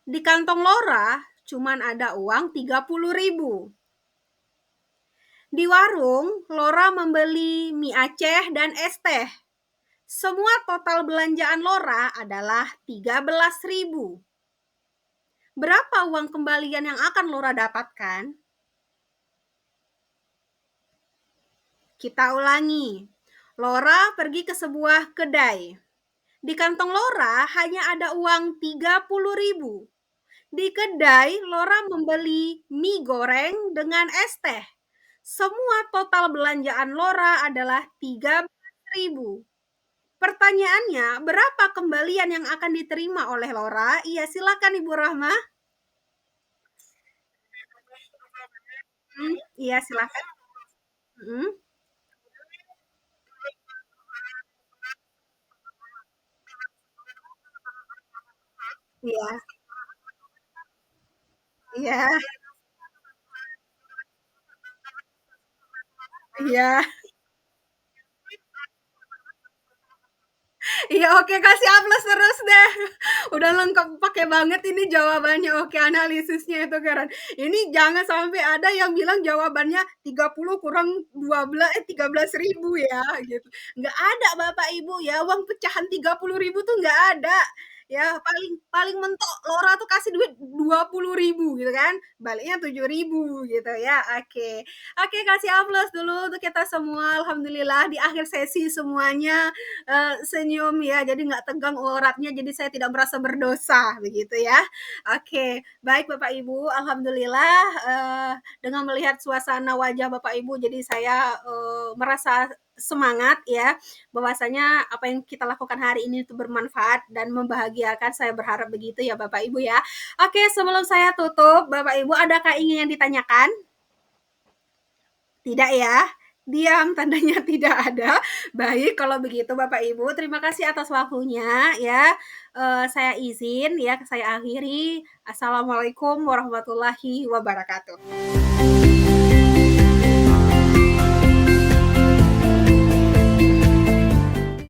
Di kantong Lora cuman ada uang 30.000. Di warung, Lora membeli mie Aceh dan es teh. Semua total belanjaan Lora adalah 13.000. Berapa uang kembalian yang akan Lora dapatkan? Kita ulangi. Lora pergi ke sebuah kedai. Di kantong Lora hanya ada uang 30.000. Di kedai, Lora membeli mie goreng dengan es teh. Semua total belanjaan Lora adalah 13.000. Pertanyaannya, berapa kembalian yang akan diterima oleh Lora? Iya, silakan Ibu Rahma. Iya, silakan. Iya, iya, iya. Iya, oke, kasih aplaus terus deh. Udah lengkap, pakai banget ini jawabannya. Oke, analisisnya itu keren. Ini jangan sampai ada yang bilang jawabannya 30 kurang 13.000 ya gitu. Nggak ada Bapak Ibu ya, uang pecahan 30.000 tuh nggak ada. Ya, paling paling mentok Lora tuh kasih duit 20.000 gitu kan. Baliknya 7.000 gitu ya. Oke. Oke, kasih aplaus dulu untuk kita semua. Alhamdulillah di akhir sesi semuanya senyum ya, jadi nggak tegang uratnya, jadi saya tidak merasa berdosa, begitu ya. Oke, baik Bapak Ibu, alhamdulillah dengan melihat suasana wajah Bapak Ibu, jadi saya merasa semangat ya, bahwasanya apa yang kita lakukan hari ini itu bermanfaat dan membahagiakan, saya berharap begitu ya Bapak Ibu ya. Oke, sebelum saya tutup, Bapak Ibu adakah ingin yang ditanyakan? Tidak ya? Diam tandanya tidak ada. Baik, kalau begitu Bapak Ibu, terima kasih atas waktunya ya. Saya izin ya, saya akhiri. Assalamualaikum warahmatullahi wabarakatuh.